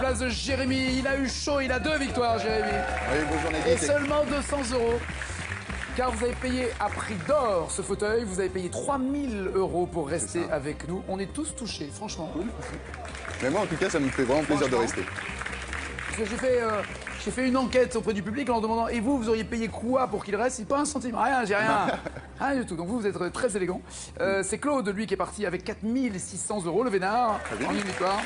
place de Jérémy. Il a eu chaud, il a 2 victoires, Jérémy. Oui, bonjour Et Nagui. seulement 200 €. Car vous avez payé à prix d'or ce fauteuil. Vous avez payé 3000 € pour rester avec nous. On est tous touchés, franchement. Mais moi, en tout cas, ça me fait vraiment plaisir de rester. Parce que j'ai fait une enquête auprès du public en leur demandant et vous auriez payé quoi pour qu'il reste? Pas un centime, rien, j'ai rien. Rien du tout. Donc vous êtes très élégant. C'est Claude, lui, qui est parti avec 4600 €, le vénard, en une victoire.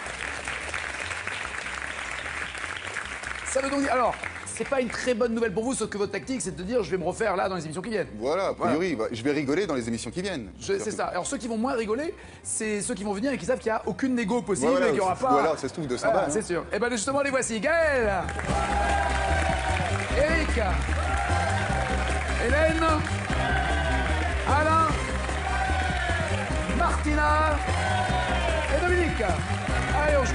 Ça veut donc dire. Alors, c'est pas une très bonne nouvelle pour vous, sauf que votre tactique, c'est de dire je vais me refaire là dans les émissions qui viennent. Voilà, a priori, je vais rigoler dans les émissions qui viennent. C'est ça. Alors ceux qui vont moins rigoler, c'est ceux qui vont venir et qui savent qu'il n'y a aucune négo possible Voilà, et qu'il n'y aura pas. voilà, ça se trouve de 100 balles. C'est sûr. Et bien justement, les voici. Gaël, Eric, Hélène, Alain, Martina et Dominique. Allez, on joue.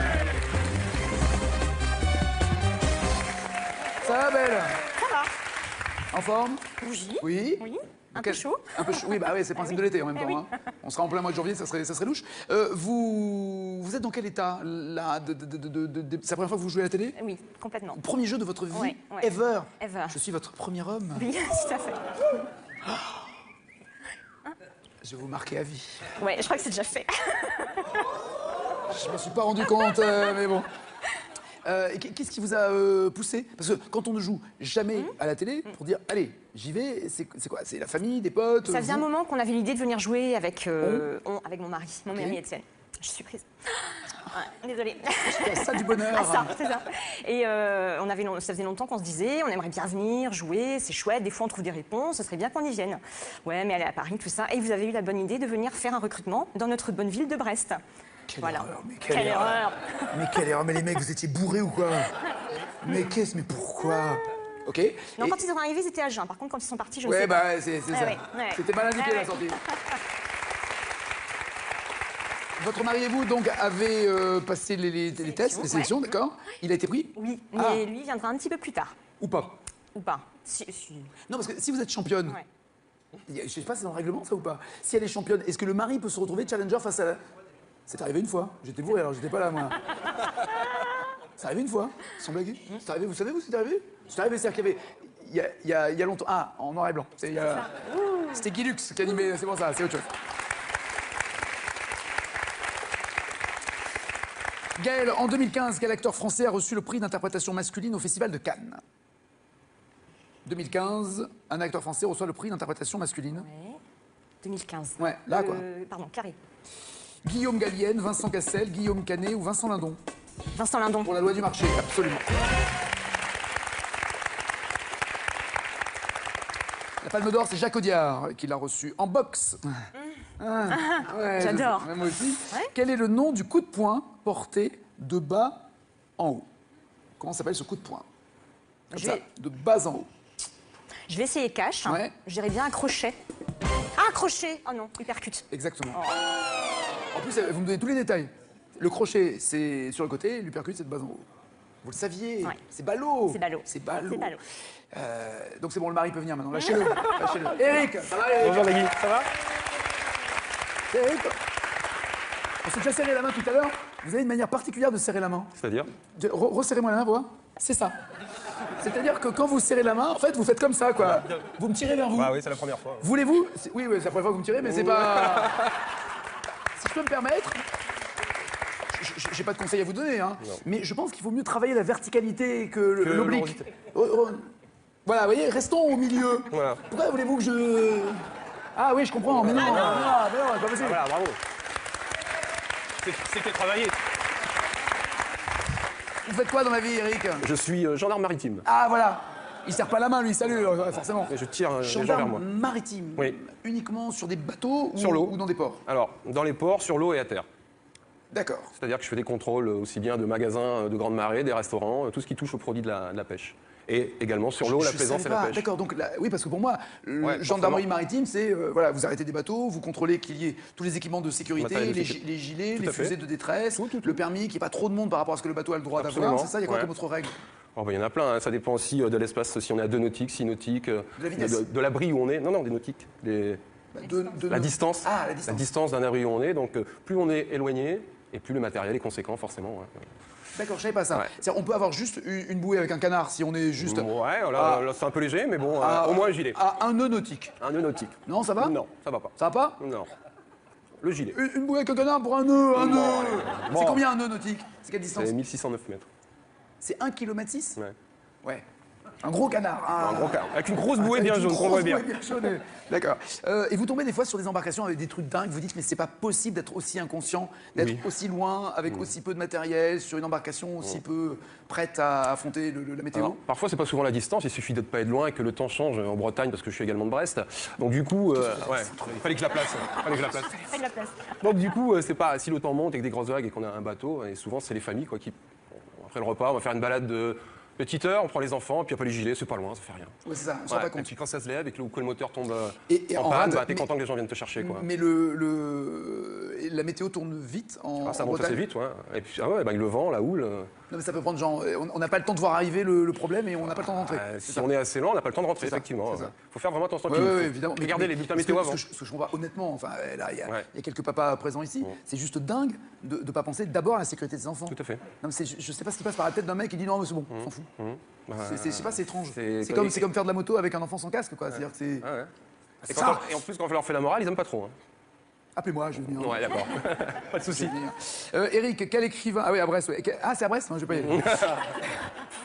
Ça va, Belle? Ça va. En forme? Bougie. Oui. Oui. Un peu chaud. Un peu chaud. Oui, bah oui, c'est le principe de l'été en même temps. oui. Hein. On sera en plein mois de janvier, ça serait louche. Vous êtes dans quel état là c'est la première fois que vous jouez à la télé? Oui, complètement. Premier jeu de votre vie Ouais. ever. Ever. Je suis votre premier homme. Oui, tout à fait. Je vais vous marquer à vie. Ouais, je crois que c'est déjà fait. Je me suis pas rendu compte, mais bon. Qu'est-ce qui vous a poussé? Parce que quand on ne joue jamais à la télé, pour dire allez, j'y vais, c'est quoi? C'est la famille, des potes? Ça faisait un vous moment qu'on avait l'idée de venir jouer avec mon mari, Étienne. Je suis prise. Ouais, désolée. C'est ça du bonheur. Ah, ça, c'est ça. Et ça faisait longtemps qu'on se disait, on aimerait bien venir jouer, c'est chouette, des fois on trouve des réponses, ce serait bien qu'on y vienne. Ouais, mais aller à Paris, tout ça. Et vous avez eu la bonne idée de venir faire un recrutement dans notre bonne ville de Brest. Quelle Voilà. erreur, mais Quelle erreur. Mais quelle erreur, mais les mecs, vous étiez bourrés ou quoi? Mais pourquoi? Ok. Non, Et- quand ils sont arrivés, ils étaient à jeun. Par contre, quand ils sont partis, je ne Ouais, sais pas. bah c'est ça. ouais, ouais. C'était mal indiqué Ah la ouais. sortie. Votre mari et vous, donc, avez passé les tests, les sélections, d'accord? Il a été pris? Oui, mais Ah. lui viendra un petit peu plus tard. Ou pas? Ou pas. Non, parce que si vous êtes championne, Ouais. je sais pas, c'est dans le règlement ça ou pas? Si elle est championne, est-ce que le mari peut se retrouver challenger face à la... C'est arrivé une fois. J'étais bourré alors, j'étais pas là moi. C'est arrivé une fois, sans blaguer. C'est arrivé, vous savez où c'est arrivé? C'est arrivé, c'est-à-dire qu'il y avait... Il y a longtemps. Ah, en noir et blanc. C'était Guy Lux qui animait, c'est pour ça, c'est autre chose. Gaël, en 2015, quel acteur français a reçu le prix d'interprétation masculine au Festival de Cannes? 2015, un acteur français reçoit le prix d'interprétation masculine. Ouais. 2015. Ouais, là, quoi. Pardon, Carré. Guillaume Gallienne, Vincent Cassel, Guillaume Canet ou Vincent Lindon? Vincent Lindon. Pour la loi du marché, absolument. La Palme d'Or, c'est Jacques Audiard qui l'a reçu en boxe. Ouais, J'adore. Moi aussi. Ouais. Quel est le nom du coup de poing porté de bas en haut? Comment s'appelle ce coup de poing? Comme ça, de bas en haut. Je vais essayer cash. Ouais. Je dirais bien un crochet. Ah, un crochet. Oh non, hypercute. Exactement. En plus, vous me donnez tous les détails. Le crochet, c'est sur le côté, l'uppercut, c'est de bas en haut. Vous le saviez? Ouais. C'est ballot. C'est ballot. C'est ballot. C'est ballot. Donc c'est bon, le mari peut venir maintenant. Lâchez-le. Lâchez-le. Eric, ça va, Eric? Bonjour Nagui, ça va? C'est Eric. On s'est déjà serré la main tout à l'heure. Vous avez une manière particulière de serrer la main. C'est-à-dire? Resserrez-moi la main, voir. C'est ça. C'est-à-dire que quand vous serrez la main, en fait, vous faites comme ça, quoi. Vous me tirez vers vous. Ah oui, c'est la première fois. Voulez-vous? Oui, c'est la première fois que vous me tirez, mais c'est pas... Si je peux me permettre... J'ai pas de conseils à vous donner, hein, mais je pense qu'il vaut mieux travailler la verticalité que l'oblique. Voilà, vous voyez, restons au milieu. Voilà. Pourquoi voulez-vous que je... Ah oui, je comprends, mais non, mais non, c'est pas possible. Voilà, bravo. C'était travaillé. Vous faites quoi dans la vie, Eric? Je suis gendarme maritime. Ah, voilà. Il serre pas la main, lui, salut, forcément. Et je tire les gens vers Gendarme moi. maritime. Oui. Uniquement sur des bateaux Sur l'eau. ou dans des ports? Alors, dans les ports, sur l'eau et à terre. D'accord. C'est-à-dire que je fais des contrôles aussi bien de magasins de grande marée, des restaurants, tout ce qui touche aux produits de la pêche. Et également sur l'eau, la plaisance et savais la pas. pêche. D'accord, donc oui, parce que pour moi, Ouais, gendarmerie forcément. maritime, c'est voilà, vous arrêtez des bateaux, vous contrôlez qu'il y ait tous les équipements de sécurité, Matériel de les sécurité. gilets, Tout les à fait. fusées de détresse, Tout. le permis, qu'il n'y ait pas trop de monde par rapport à ce que le bateau a le droit d'avoir. Absolument. C'est ça, il y a quoi Ouais. comme autre règle? Oh, bah, il y en a plein, hein. Ça dépend aussi de l'espace, si on est à 2 nautiques, 6 nautiques, la vitesse. de l'abri où on est. Non, des nautiques. La distance. Ah, la distance. La distance d'un abri où on est. Donc, plus on est éloigné, et plus le matériel est conséquent, forcément. Ouais. D'accord, je savais pas ça. Ouais. C'est-à-dire, on peut avoir juste une bouée avec un canard si on est juste Ouais, Ah. là c'est un peu léger, mais bon, à- au moins un gilet. à un nœud nautique. Un nœud nautique. Non, ça va? Non, ça va pas. Ça va pas? Non. Le gilet. Une bouée avec un canard pour un nœud, un nœud. Bon. C'est combien un nœud nautique? C'est quelle distance? C'est 1609 mètres. C'est 1,6 km? Ouais. Ouais. Un gros canard. Un gros canard. Avec une grosse bouée Avec bien une jaune, qu'on grosse voit bien. bouée bien jaune. D'accord. Et vous tombez des fois sur des embarcations avec des trucs dingues, vous dites mais c'est pas possible d'être aussi inconscient, d'être Oui. aussi loin, avec aussi peu de matériel, sur une embarcation aussi peu prête à affronter la météo. Alors, parfois, c'est pas souvent la distance, il suffit de ne pas être loin et que le temps change en Bretagne, parce que je suis également de Brest. Donc, du coup, ouais, il fallait que je la place. Fais de la place. Donc, du coup, c'est pas si le temps monte avec des grosses vagues et qu'on a un bateau, et souvent, c'est les familles quoi, qui. Après le repas, on va faire une balade de petite heure, on prend les enfants, puis après les gilets, c'est pas loin, ça fait rien. Ouais, c'est ça, on se rend Ouais, pas et compte. puis quand ça se lève et que le moteur tombe Et en en panne, rade, bah, t'es mais- content que les gens viennent te chercher. Quoi. Mais la météo tourne vite en, Ça en monte assez Bretagne. vite, ouais. Et puis, ah ouais, bah, le vent, la houle. Non mais ça peut prendre genre, on n'a pas le temps de voir arriver le problème et on n'a pas le temps d'entrer. C'est Si ça. on est assez lent, on n'a pas le temps de rentrer, C'est ça, effectivement. c'est ça. Faut faire vraiment attention. Ouais, Puis, ouais, faut évidemment. Regardez les bulletins météo avant. Ce que je comprends honnêtement, enfin là, il y Ouais. a quelques papas présents ici, c'est juste dingue de ne pas penser d'abord à la sécurité des enfants. Tout à fait. Non, mais je sais pas ce qui passe par la tête d'un mec qui dit non mais c'est bon, on s'en fout. Bah, Je sais pas, c'est étrange. c'est C'est comme- comme faire de la moto avec un enfant sans casque quoi. C'est-à-dire que c'est. Ah ouais. Et, Ça. et en plus, quand on leur fait la morale, ils aiment pas trop. Hein. Appelez-moi, je vais venir. Ouais, d'accord. Pas de Je souci. vais venir. Eric, quel écrivain. Ah oui, à Brest. Ouais. Ah, c'est à Brest? Non, je vais pas y aller.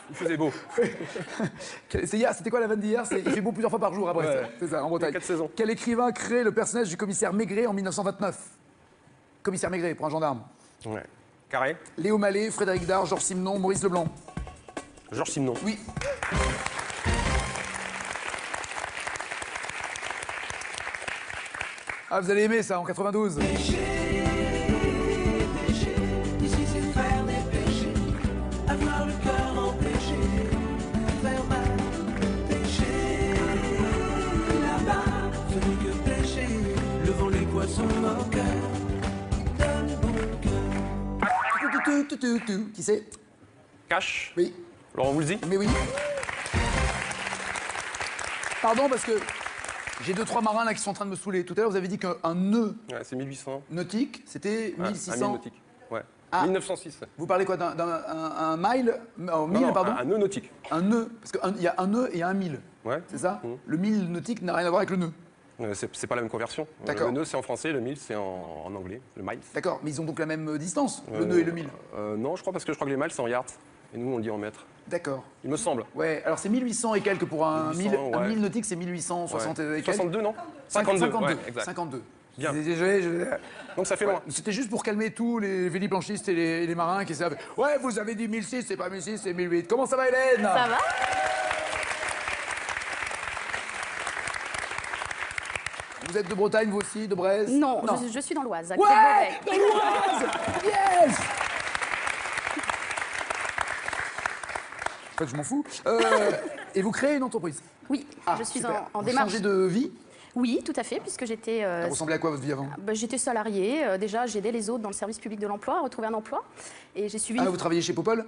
Il faisait beau. C'est hier, c'était quoi la vanne d'hier? Il fait beau plusieurs fois par jour à Brest. Ouais. C'est ça, en Bretagne. 4 saisons. Quel écrivain crée le personnage du commissaire Maigret en 1929? Commissaire Maigret, pour un gendarme. Ouais. Carré. Léo Mallet, Frédéric Dard, Georges Simenon, Maurice Leblanc. Georges Simenon. Oui. Ah, vous allez aimer ça, en 92. Ici c'est faire des péchés, avoir le cœur empêché, faire mal, péché. Là-bas, ce n'est que péché, levant les poissons moqueurs, donne bon cœur. Qui c'est? Cash. Oui. Laurent Voulzy. Mais oui. Pardon, parce que j'ai 2-3 marins là qui sont en train de me saouler. Tout à l'heure, vous avez dit qu'un nœud Ouais, c'est 1800. nautique, c'était Ouais, 1600. un mille nautique. Ouais. Ah. 1906. Vous parlez quoi un mile? Oh, 1000, Non, pardon? un nœud nautique. Un nœud. Parce qu'il y a un nœud et il y a un 1000. Ouais. C'est ça? Le 1000 nautique n'a rien à voir avec le nœud. C'est pas la même conversion. D'accord. Le nœud, c'est en français, le 1000, c'est en anglais, le miles. D'accord, mais ils ont donc la même distance, le nœud et le 1000. Non, je crois parce que je crois que les miles, c'est en yards. Et nous, on le dit en mètres. D'accord. Il me semble. Ouais, alors c'est 1800 et quelques pour un 1800, 1000. Un ouais. 1000 nautique, c'est 1860 et quelques. 62, non 52. 52. Ouais, exact. 52. Bien. Désolé, Donc ça fait loin. C'était juste pour calmer tous les véliplanchistes et les marins qui savent. Ouais, vous avez dit 1006, c'est pas 1006, c'est 1008. Comment ça va, Hélène? Ça va? Vous êtes de Bretagne, vous aussi, de Brest? Non, je suis dans l'Oise, à côté Ouais, de Beauvais. l'Oise. Yes. En fait, je m'en fous. Et vous créez une entreprise? Oui, Ah, je suis super. en Vous démarche. changez de vie? Oui, tout à fait, puisque j'étais Vous ressemblez à quoi votre vie avant? j'étais salariée. Déjà, j'aidais les autres dans le service public de l'emploi à retrouver un emploi. Et j'ai suivi... Ah, vous travaillez chez Popol?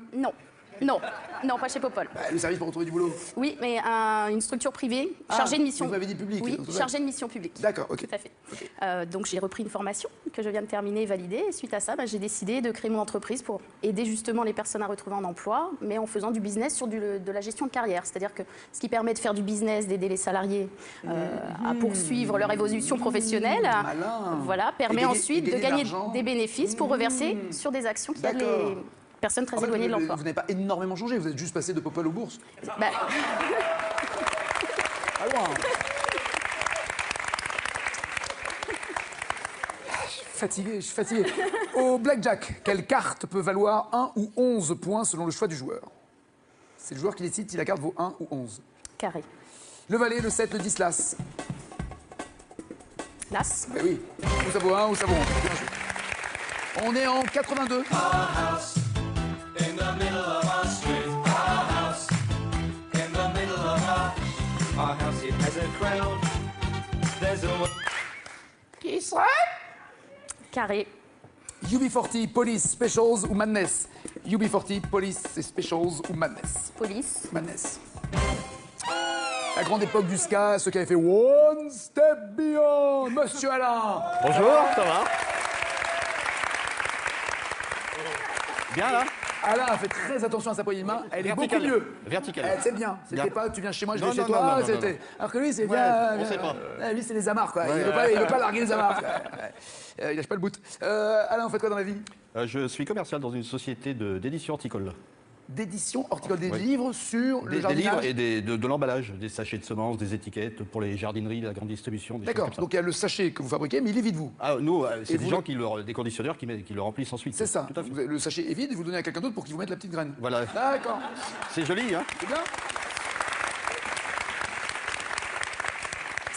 Non, non, pas chez Popol. Bah, le service pour retrouver du boulot. Oui, mais une structure privée Ah, chargée de mission. vous m'avez dit public, Oui, donc, chargée de mission publique. D'accord, ok. Tout à fait. Donc j'ai repris une formation que je viens de terminer et valider. Et suite à ça, j'ai décidé de créer mon entreprise pour aider justement les personnes à retrouver un emploi, mais en faisant du business sur de la gestion de carrière. C'est-à-dire que ce qui permet de faire du business, d'aider les salariés à poursuivre leur évolution professionnelle, Malin. voilà, permet Et ensuite de de gagner l'argent. des bénéfices pour reverser sur des actions qui aident D'accord. les personnes très En fait, éloignées de vous l'emploi. n'avez pas énormément changé, vous êtes juste passé de Popol aux bourses. Bah, Pas loin. Je suis fatigué. Au blackjack, quelle carte peut valoir 1 ou 11 points selon le choix du joueur? C'est le joueur qui décide si la carte vaut 1 ou 11. carré. Le valet, le 7, le 10, l'as. L'as. Ben oui. Ou ça vaut 1 ou ça vaut 11. Bien joué. On est en 82. In the middle of our street, our house. In the middle of our house, it has a crowd. There's a Qui serait? Carré. UB40, Police, Specials ou Madness? UB40, Police et Specials ou Madness? Police. Madness. La grande époque du ska, ceux qui avaient fait One Step Beyond, Monsieur Alain. Bonjour, ça va? Bien là? Alain fait très attention à sa poignée de main. Elle est beaucoup mieux. Verticale. C'est bien. C'était Bien. pas tu viens chez moi, je Non, vais chez non, toi. non, non, C'était. non. Alors que lui, c'est Ouais, bien. on sait pas. Lui, c'est les amarres, quoi. Ouais, Il veut pas larguer les amarres. Quoi. Il lâche pas le bout. Alain, on fait quoi dans la vie? Je suis commercial dans une société d'édition horticole. D'édition horticole, des Ouais. livres sur le Des jardinage. livres et de l'emballage, des sachets de semences, des étiquettes pour les jardineries, la grande distribution. Des D'accord. choses comme ça. Donc il y a le sachet que vous fabriquez, mais il est vide, vous. Ah, nous, Et c'est des vous gens des conditionneurs qui le remplissent ensuite. C'est ça. Tout à fait. Le sachet est vide et vous le donnez à quelqu'un d'autre pour qu'il vous mette la petite graine. Voilà. D'accord. C'est joli, hein? C'est bien.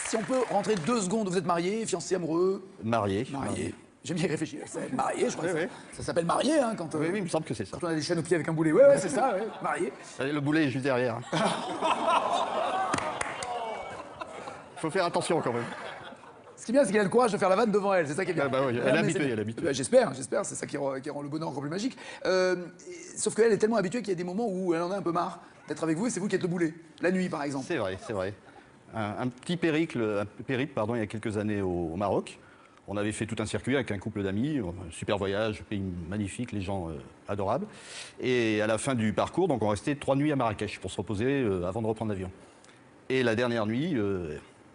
Si on peut rentrer 2 secondes, vous êtes marié, fiancé, amoureux? Marié. Marié. J'aime bien y réfléchir. C'est marié, je crois. Oui, que oui. ça s'appelle marié, hein, quand, Oui, oui, il me semble que c'est ça. quand on a des chaînes au pied avec un boulet. Ouais, c'est ça, ouais. Marié. Allez, le boulet est juste derrière. Il faut faire attention quand même. Ce qui est bien, c'est qu'il a le courage de faire la vanne devant elle. C'est ça qui est bien. Ah bah oui, elle est mais habituée, c'est bien. elle est habituée. Bah, j'espère. C'est ça qui rend le bonheur encore plus magique. Sauf qu'elle est tellement habituée qu'il y a des moments où elle en a un peu marre d'être avec vous et c'est vous qui êtes le boulet. La nuit, par exemple. C'est vrai, c'est vrai. Un petit périple, il y a quelques années au Maroc. On avait fait tout un circuit avec un couple d'amis, un super voyage, pays magnifique, les gens adorables. Et à la fin du parcours, donc on restait 3 nuits à Marrakech pour se reposer avant de reprendre l'avion. Et la dernière nuit,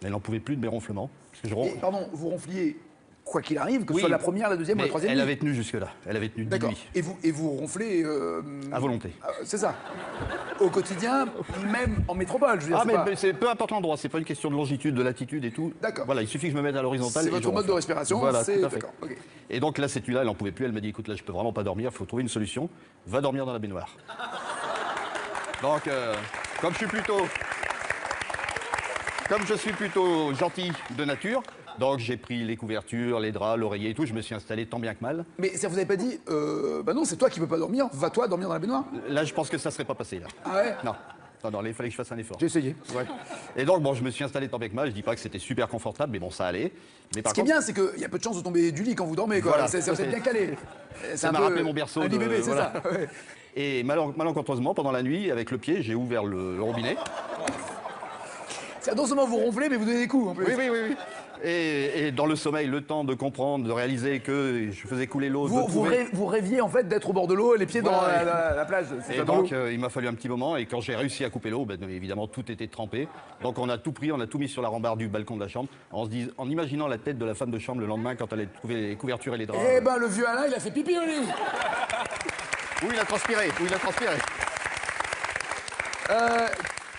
elle n'en pouvait plus de mes ronflements. Parce que Et, pardon, vous ronfliez quoi qu'il arrive, que ce Oui, soit la première, la deuxième ou la mais troisième elle nuit. avait tenu jusque-là. Elle avait tenu 10 D'accord. nuits. Et vous ronflez. À volonté. C'est ça. Au quotidien, même en métropole, je veux dire. Ah, c'est mais pas- mais c'est peu importe l'endroit, c'est pas une question de longitude, de latitude et tout. D'accord. Voilà, il suffit que je me mette à l'horizontale. C'est et votre je mode de ronfle. respiration. Voilà, c'est tout à fait. d'accord. Ok. Et donc là, cette nuit-là, elle n'en pouvait plus. Elle m'a dit, écoute, là, je peux vraiment pas dormir, il faut trouver une solution. Va dormir dans la baignoire. Donc, comme je suis plutôt gentil de nature, donc j'ai pris les couvertures, les draps, l'oreiller et tout, je me suis installé tant bien que mal. Mais ça vous avez pas dit, bah non, c'est toi qui peux pas dormir, va-toi dormir dans la baignoire. Là, je pense que ça serait pas passé, là. Ah ouais. Non. Non, là, il fallait que je fasse un effort. J'ai essayé. Ouais. Et donc, bon, je me suis installé tant bien que mal. Je dis pas que c'était super confortable, mais bon, ça allait. Mais par Ce qui est contre, bien, c'est qu'il y a peu de chances de tomber du lit quand vous dormez. Quoi. Voilà, ça ça, vous êtes c'est- bien calé. ça m'a rappelé mon berceau Un lit de- bébé, c'est voilà. ça. Ouais. Et malencontreusement, pendant la nuit, avec le pied, j'ai ouvert le robinet. C'est non seulement vous ronflez, mais vous donnez des coups en plus. Oui. Et dans le sommeil, le temps de comprendre, de réaliser que je faisais couler l'eau. Vous rêviez en fait d'être au bord de l'eau, les pieds Voilà. dans la plage. C'est Et ça, dans donc, l'eau. il m'a fallu un petit moment. Et quand j'ai réussi à couper l'eau, ben, évidemment, tout était trempé. Donc, on a tout pris, on a tout mis sur la rambarde du balcon de la chambre, en imaginant la tête de la femme de chambre le lendemain quand elle allait trouver les couvertures et les draps. Eh ben, le vieux Alain, il a fait pipi au lit. Où il a transpiré,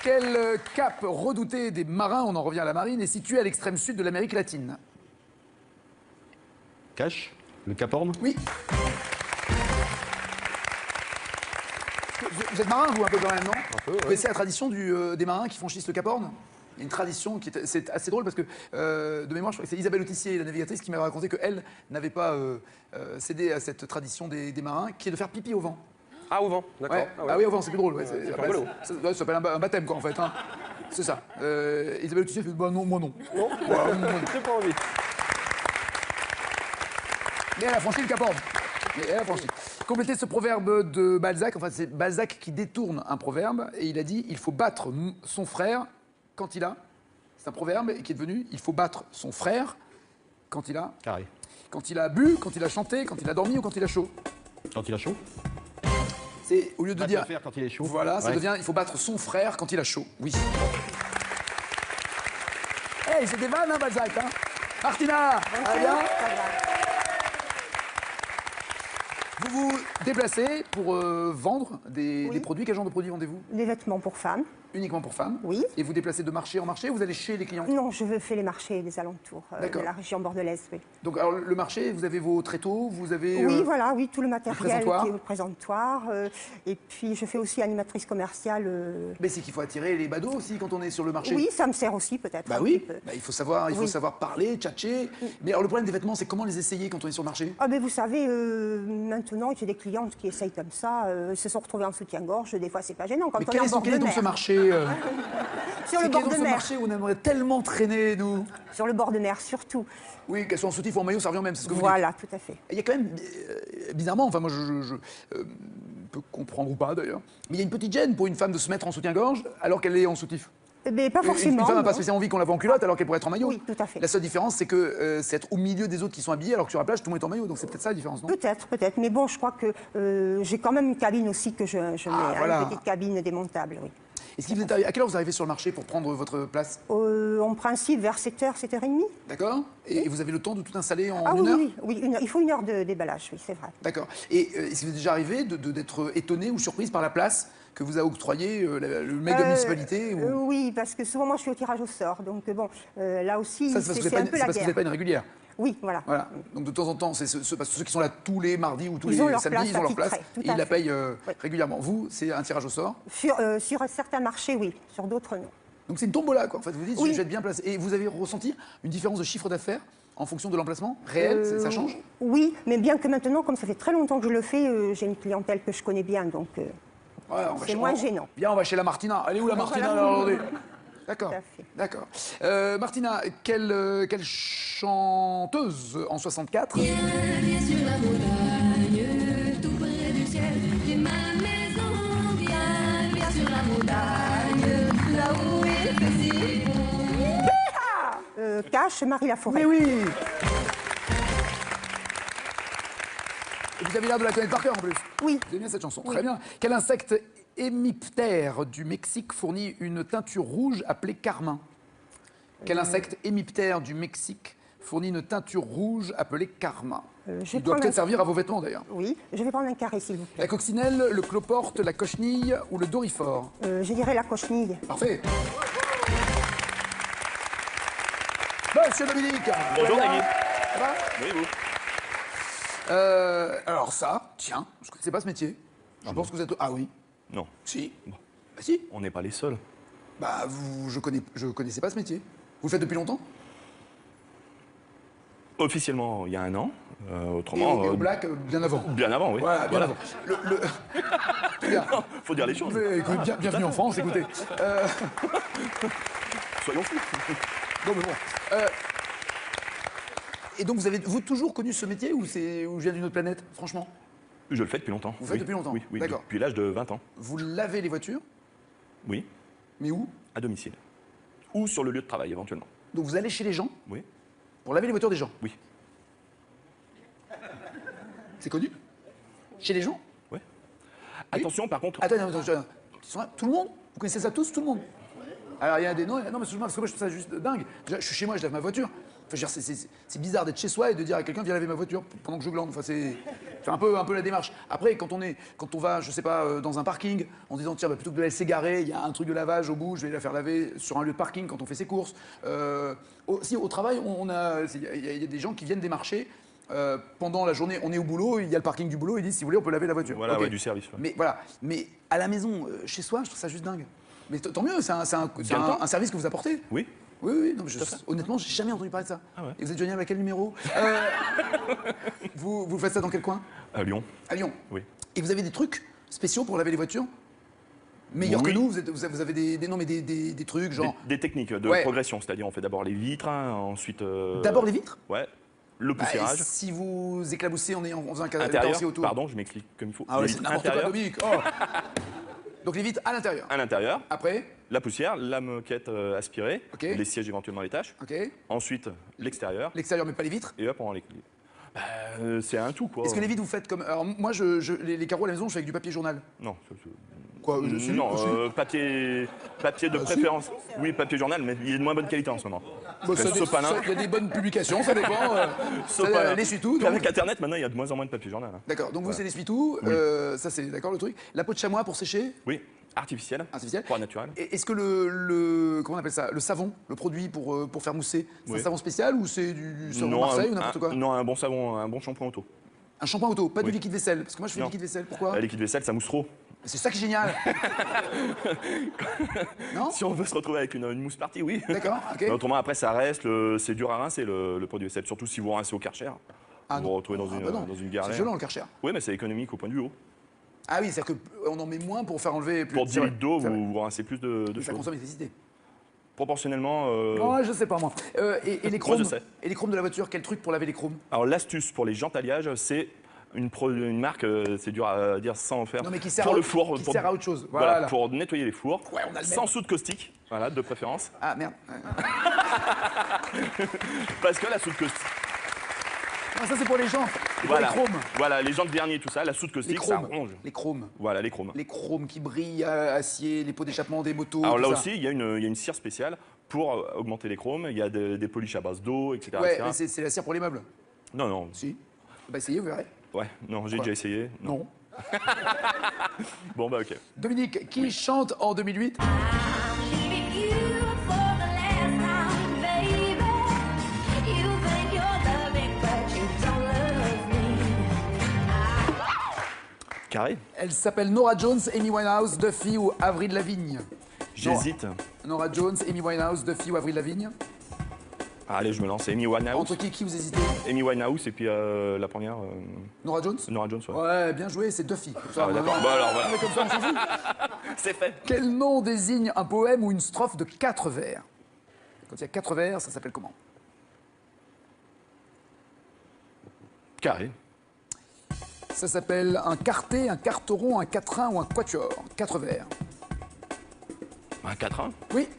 Quel cap redouté des marins, on en revient à la marine, est situé à l'extrême sud de l'Amérique latine? Cache, le Cap Horn. Oui. Vous êtes marin, vous, un peu quand même, non? peu, ouais. Vous connaissez la tradition des marins qui franchissent le Cap Horn? Il y a une tradition qui est, c'est assez drôle parce que, de mémoire, je crois que c'est Isabelle Autissier, la navigatrice, qui m'avait raconté qu'elle n'avait pas cédé à cette tradition des marins, qui est de faire pipi au vent. Ah, au vent, d'accord. Ouais. Ah ouais. Ah oui, au vent, c'est plus drôle. Ouais, c'est rigolo. ça s'appelle un baptême, quoi, en fait. Hein. C'est ça. Isabelle Autissier fait bah non, moi non. Non, j'ai pas envie. Mais elle a franchi le Cap Horn. Mais elle a franchi. Complétez ce proverbe de Balzac. Enfin, c'est Balzac qui détourne un proverbe et il a dit il faut battre son frère quand il a. C'est un proverbe qui est devenu il faut battre son frère quand il a. Carré. Quand il a bu, quand il a chanté, quand il a dormi ou quand il a chaud. Quand il a chaud. C'est au lieu de Battre dire. le fer quand il est chaud. Voilà, ça Ouais. devient il faut battre son frère quand il a chaud. Oui. Hey, c'est des vannes, hein, Balzac. Hein. Martina, ça va bien? Vous vous déplacez pour vendre des produits. Quel genre de produits vendez-vous? Des vêtements pour femmes. Uniquement pour femmes? Oui. Et vous déplacez de marché en marché ou vous allez chez les clients? Non, je fais les marchés des alentours de D'accord. la région bordelaise, oui. Donc, alors, le marché, vous avez vos tréteaux, vous avez... Oui, voilà, oui, tout le matériel présentoirs. qui est au présentoir. Et puis, je fais aussi animatrice commerciale. Mais c'est qu'il faut attirer les badauds aussi quand on est sur le marché. Oui, ça me sert aussi peut-être. Bah un oui, petit peu. bah, il faut savoir Oui. parler, tchatcher. Mais alors le problème des vêtements, c'est comment les essayer quand on est sur le marché? Ah ben vous savez, maintenant, j'ai des clientes qui essayent comme ça, se sont retrouvées en soutien-gorge, des fois c'est pas gênant. Quand Mais on quel est en est, bord quel de est donc mer. ce marché Sur c'est le quel est bord donc de ce mer. marché où on aimerait tellement traîner, nous? Sur le bord de mer, surtout. Oui, qu'elles soient en soutif ou en maillot, ça revient même, c'est ce que vous dites. Voilà, tout à fait. Il y a quand même, bizarrement, enfin moi je peux comprendre ou pas d'ailleurs, mais il y a une petite gêne pour une femme de se mettre en soutien-gorge alors qu'elle est en soutif. Mais pas forcément. Une femme n'a pas non. spécialement envie qu'on la voit en culotte alors qu'elle pourrait être en maillot. Oui, tout à fait. La seule différence, c'est que c'est être au milieu des autres qui sont habillés alors que sur la plage, tout le monde est en maillot. Donc c'est peut-être ça la différence, non? Peut-être. Mais bon, je crois que j'ai quand même une cabine aussi que je mets, voilà. une petite cabine démontable, oui. Est-ce que vous êtes arrivé, à quelle heure vous arrivez sur le marché pour prendre votre place? En principe, vers 7h, 7h30. D'accord. Et vous avez le temps de tout installer en Ah une heure? oui, une heure. Il faut une heure de déballage, oui, c'est vrai. D'accord. Et est-ce que vous êtes déjà arrivé d'être étonné ou surprise par la place que vous a octroyé le mec de la municipalité ou... Oui, parce que souvent, moi, je suis au tirage au sort. Donc, bon, là aussi, Ça, c'est parce que c'est un peu c'est la parce que vous guerre. n'êtes pas une régulière. Oui, voilà. Voilà. Donc de temps en temps, c'est parce que ceux qui sont là tous les mardis ou tous Ils ont les leur samedis, place ils ont leur place attitrée, tout et à ils la fait. payent Oui. régulièrement. Vous, c'est un tirage au sort. Sur certains marchés, oui. Sur d'autres, non. Donc c'est une tombola, quoi. En fait, vous dites, Oui. je vais être bien placé. Et vous avez ressenti une différence de chiffre d'affaires en fonction de l'emplacement réel? Ça change? Oui, mais bien que maintenant, comme ça fait très longtemps que je le fais, j'ai une clientèle que je connais bien, donc Ouais, on va c'est chez- moins on- gênant. Bien, on va chez la Martina. Elle est où la Martina Voilà. là, aujourd'hui? D'accord. Tout à fait. D'accord. Martina, quelle chanteuse en 64 Viens sur la montagne, tout près du ciel, j'ai ma maison. Viens sur la montagne, là où il fait si bon. Cache Marie Laforêt. Mais oui. Et vous avez l'air de la connaître par cœur en plus. Oui. Vous aimez bien cette chanson. Très bien. Quel insecte hémiptère du Mexique fournit une teinture rouge appelée carmin? Quel insecte hémiptère du Mexique fournit une teinture rouge appelée carmin? je vais Il doit prendre peut-être un- servir à vos vêtements d'ailleurs. Oui, je vais prendre un carré, s'il vous plaît. La coccinelle, le cloporte, la cochenille ou le dorifort? Je dirais la cochenille. Parfait. Monsieur Dominique. Bonjour, ça va Nagui. Ça va? Oui, vous. Alors ça, tiens, je ne connaissais pas ce métier. Je pense que vous êtes... Ah oui. Non, Si. Bah si. on n'est pas les seuls. Bah je connaissais pas ce métier. Vous le faites depuis longtemps? Officiellement, il y a un an. Et Autrement, au black, bien avant. bien avant, oui. Voilà, bien avant. Les gars, Faut dire les choses. écoutez, bienvenue en France, écoutez. Soyons fous. Non mais bon. Et donc vous avez toujours connu ce métier ou je viens d'une autre planète, franchement? Je le fais depuis longtemps. Vous faites Oui. depuis longtemps? Oui, D'accord. depuis l'âge de 20 ans. Vous lavez les voitures, Oui, mais où? à domicile. Ou sur le lieu de travail, éventuellement. Donc vous allez chez les gens Oui, pour laver les voitures des gens? oui, C'est connu? Chez les gens? oui. Attention, par contre, Attends, ils sont là, tout le monde? Vous connaissez ça tous, tout le monde? Alors il y a des... Non, mais excuse-moi, parce que moi je trouve ça juste dingue. Déjà, je suis chez moi, je lave ma voiture. Enfin, je veux dire, c'est bizarre d'être chez soi et de dire à quelqu'un viens laver ma voiture pendant que je glande. Enfin, c'est un peu la démarche. Après, quand on va, je sais pas, dans un parking, en disant tiens, bah, plutôt que de la laisser garer, il y a un truc de lavage au bout, je vais la faire laver sur un lieu de parking quand on fait ses courses. Aussi au travail, il y a des gens qui viennent démarcher. Pendant la journée, on est au boulot, il y a le parking du boulot, ils disent si vous voulez, on peut laver la voiture. voilà, Ok. ouais, du service. Ouais. Mais voilà, mais à la maison, chez soi, je trouve ça juste dingue. Mais tant mieux, c'est un service que vous apportez. Oui, Oui, non, mais honnêtement, j'ai jamais entendu parler de ça. Ah ouais. Et vous êtes joignable à quel numéro vous faites ça dans quel coin? à Lyon. À Lyon. Oui. Et vous avez des trucs spéciaux pour laver les voitures? Meilleurs Oui. que nous, vous avez des trucs genre... Des techniques de Ouais. progression, c'est-à-dire on fait d'abord les vitres, hein, ensuite. D'abord les vitres? Ouais. Le Bah, poussiérage. si vous éclaboussez en faisant un Intérieur. carrossier autour. Pardon, je m'explique comme il faut. Ah ouais, Les c'est vitres n'importe quoi, intérieures. Dominique. Oh. Donc les vitres à l'intérieur. À l'intérieur, Après, la poussière, la moquette aspirée, Ok. les sièges éventuellement les tâches. ok. Ensuite, l'extérieur, L'extérieur, mais pas les vitres. et hop, on l'équilibre. C'est un tout, quoi. Est-ce que les vitres, vous faites comme... Alors moi, les carreaux à la maison, je fais avec du papier journal. Non, Quoi je suis non, aussi. papier de Ah, préférence. Oui, papier journal, mais il est de moins bonne qualité en ce moment. Bah, ça, Sopalin. il y a des bonnes publications, ça dépend. Sopalin. L'essuie-tout. donc. Avec Internet, maintenant, il y a de moins en moins de papier journal. Hein. D'accord, donc vous, c'est l'essuie-tout. Oui. Ça, c'est d'accord le truc. La peau de chamois pour sécher, Oui, artificiel, artificielle. pas naturel. Et est-ce que comment on appelle ça? Le savon, le produit pour faire mousser, c'est un Oui. savon spécial ou c'est du savon Marseille ou n'importe quoi? Non, un bon savon, un bon shampoing auto. Un shampoing auto, pas du Oui. liquide vaisselle. Parce que moi, je fais du Non. liquide vaisselle. Pourquoi? La liquide vaisselle, ça mousse trop. C'est ça qui est génial. Non? Si on veut se retrouver avec une mousse partie, oui. D'accord, ok. Mais autrement, après, ça reste, c'est dur à rincer le produit vaisselle, surtout si vous rincez au Karcher. Ah vous non. vous retrouvez dans Ah une, bah non. dans une C'est galère. violent le Karcher. Oui, mais c'est économique au point de vue eau. Ah oui, c'est-à-dire qu'on en met moins pour faire enlever plus. Pour 10 c'est vrai, litres d'eau, c'est vrai. vous rincez plus de Ça choses. consomme l'électricité. Proportionnellement. Oh, je sais pas moi. Et les chromes je sais. Et les chromes de la voiture, quel truc pour laver les chromes? Alors, l'astuce pour les jantes alliages, c'est une marque, c'est dur à dire sans en faire. Non, mais qui sert pour à le autre- four. qui pour- sert à autre chose. Voilà, Voilà. pour nettoyer les fours. Ouais, on a le sans même. soude caustique. Voilà, de préférence. Ah merde. Parce que la soude caustique. Ah, ça c'est pour les gens. Voilà. Les chromes. Voilà, les jantes vernis, tout ça, la soude Les caustique, ça chromes. ronge. Les chromes. Voilà, les chromes. Les chromes qui brillent, acier, les pots d'échappement des motos. Alors là tout ça. aussi, il y a une cire spéciale pour augmenter les chromes. Il y a des polishes à base d'eau, etc. Ouais, etc. mais c'est la cire pour les meubles. Non, non. Si. Bah essayez, vous verrez. Ouais, non, j'ai déjà essayé. Non. Bon, bah ok. Dominique, qui chante en 2008 Carré. Elle s'appelle Nora Jones, Amy Winehouse, Duffy ou Avril Lavigne. J'hésite. Nora Jones, Amy Winehouse, Duffy ou Avril Lavigne. Ah, allez, je me lance. Amy Winehouse. Entre qui vous hésitez Amy Winehouse et puis la première. Nora Jones Nora Jones, ouais. Ouais, bien joué, c'est Duffy. Ah, d'accord. Bah alors, voilà. Mais comme ça, on s'en fout. C'est fait. Quel nom désigne un poème ou une strophe de 4 vers? Quand il y a 4 vers, ça s'appelle comment? Carré. Ça s'appelle un quartet, un quarteron, un quatrain ou un quatuor. 4 vers. Un 4-1. Oui.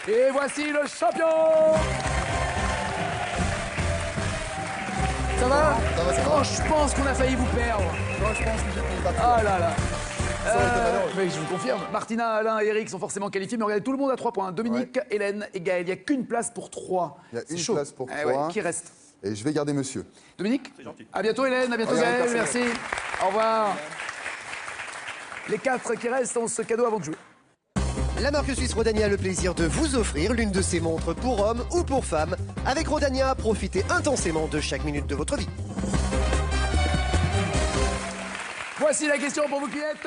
Et voici le champion. Ça va? Ça va, ça va. Oh, je pense qu'on a failli vous perdre. Non, je pense que j'ai pris le bateau. Ah là là. Ça aurait été malheureux. Mais je vous confirme, Martina, Alain et Eric sont forcément qualifiés, mais regardez, tout le monde a 3 points. Dominique, Hélène et Gaël. Il n'y a qu'une place pour 3. Il y a C'est une chaud. place pour Eh 3. ouais, qui reste? Et je vais garder monsieur. Dominique? C'est gentil. À bientôt Hélène, à bientôt Regarde, Gaël, personne. merci. Au revoir. Les 4 qui restent ont ce cadeau avant de jouer. La marque suisse Rodania a le plaisir de vous offrir l'une de ses montres pour hommes ou pour femmes. Avec Rodania, profitez intensément de chaque minute de votre vie. Voici la question pour vous qui êtes.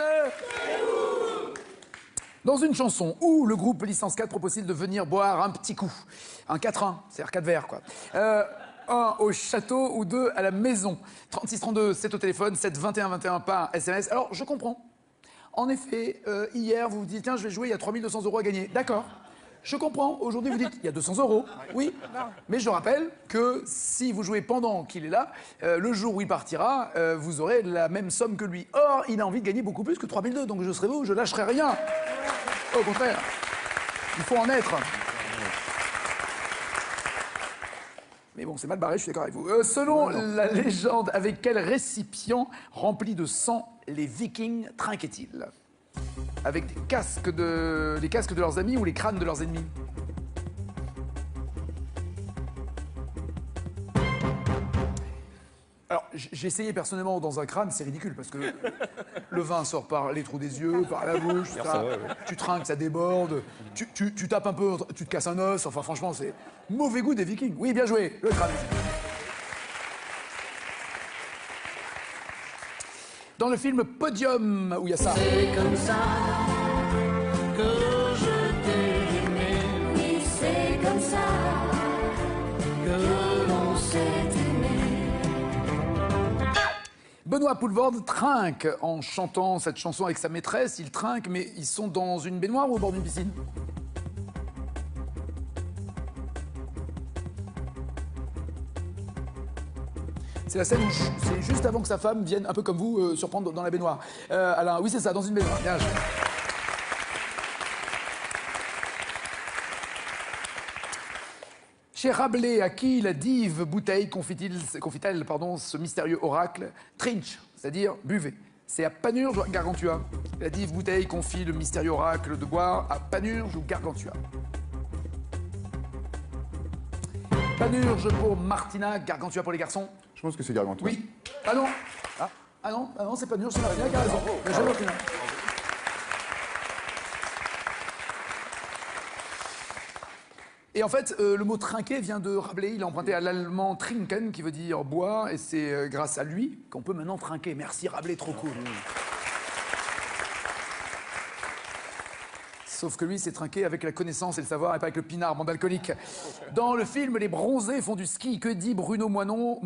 Dans une chanson où le groupe Licence 4 propose-t-il de venir boire un petit coup? Un 4-1, c'est-à-dire 4 verres, quoi. Un au château ou 2 à la maison. 3632, c'est au téléphone, 7 21 21 par SMS. Alors, je comprends. En effet, hier, vous vous dites, tiens, je vais jouer, il y a 3200 € à gagner. D'accord. Je comprends. Aujourd'hui, vous dites, il y a 200 €. Oui. Mais je rappelle que si vous jouez pendant qu'il est là, le jour où il partira, vous aurez la même somme que lui. Or, il a envie de gagner beaucoup plus que 3002. Donc, je serai vous, je lâcherai rien. Au contraire. Il faut en être. Mais bon, c'est mal barré, je suis d'accord avec vous. Selon la légende, avec quel récipient rempli de sang les Vikings trinquaient-ils? Avec les casques de leurs amis ou les crânes de leurs ennemis? Alors, j'ai essayé personnellement dans un crâne, c'est ridicule parce que le vin sort par les trous des yeux, par la bouche, ça, tu trinques, ça déborde, tu tapes un peu, tu te casses un os, enfin franchement, c'est mauvais goût des Vikings. Oui, bien joué, le crâne. Dans le film Podium, où il y a ça. C'est comme ça que je t'ai aimé. Oui, c'est comme ça que l'on s'est aimé. Benoît Poulvorde trinque en chantant cette chanson avec sa maîtresse. Il trinque, mais ils sont dans une baignoire ou au bord d'une piscine? C'est la scène où c'est juste avant que sa femme vienne, un peu comme vous, surprendre dans la baignoire. Alain, oui, c'est ça, dans une baignoire. Bien joué. Chez Rabelais, à qui la dive bouteille confie-t-elle ce mystérieux oracle? Trinch, c'est-à-dire buvez. C'est à Panurge ou à Gargantua? La dive bouteille confie le mystérieux oracle de boire à Panurge ou Gargantua? Panurge pour Martina, Gargantua pour les garçons. Je pense que c'est Gargantua. Oui. Ah non. Ah non, c'est Panurge, c'est Martina qui a raison. Bien joué, Martina. Et en fait, le mot trinquer vient de Rabelais. Il a emprunté à l'allemand trinken, qui veut dire boire, et c'est grâce à lui qu'on peut maintenant trinquer. Merci Rabelais, trop cool. Sauf que lui, c'est trinqué avec la connaissance et le savoir, et pas avec le pinard, bande alcoolique. Dans le film Les Bronzés font du ski, que dit Bruno Moineau,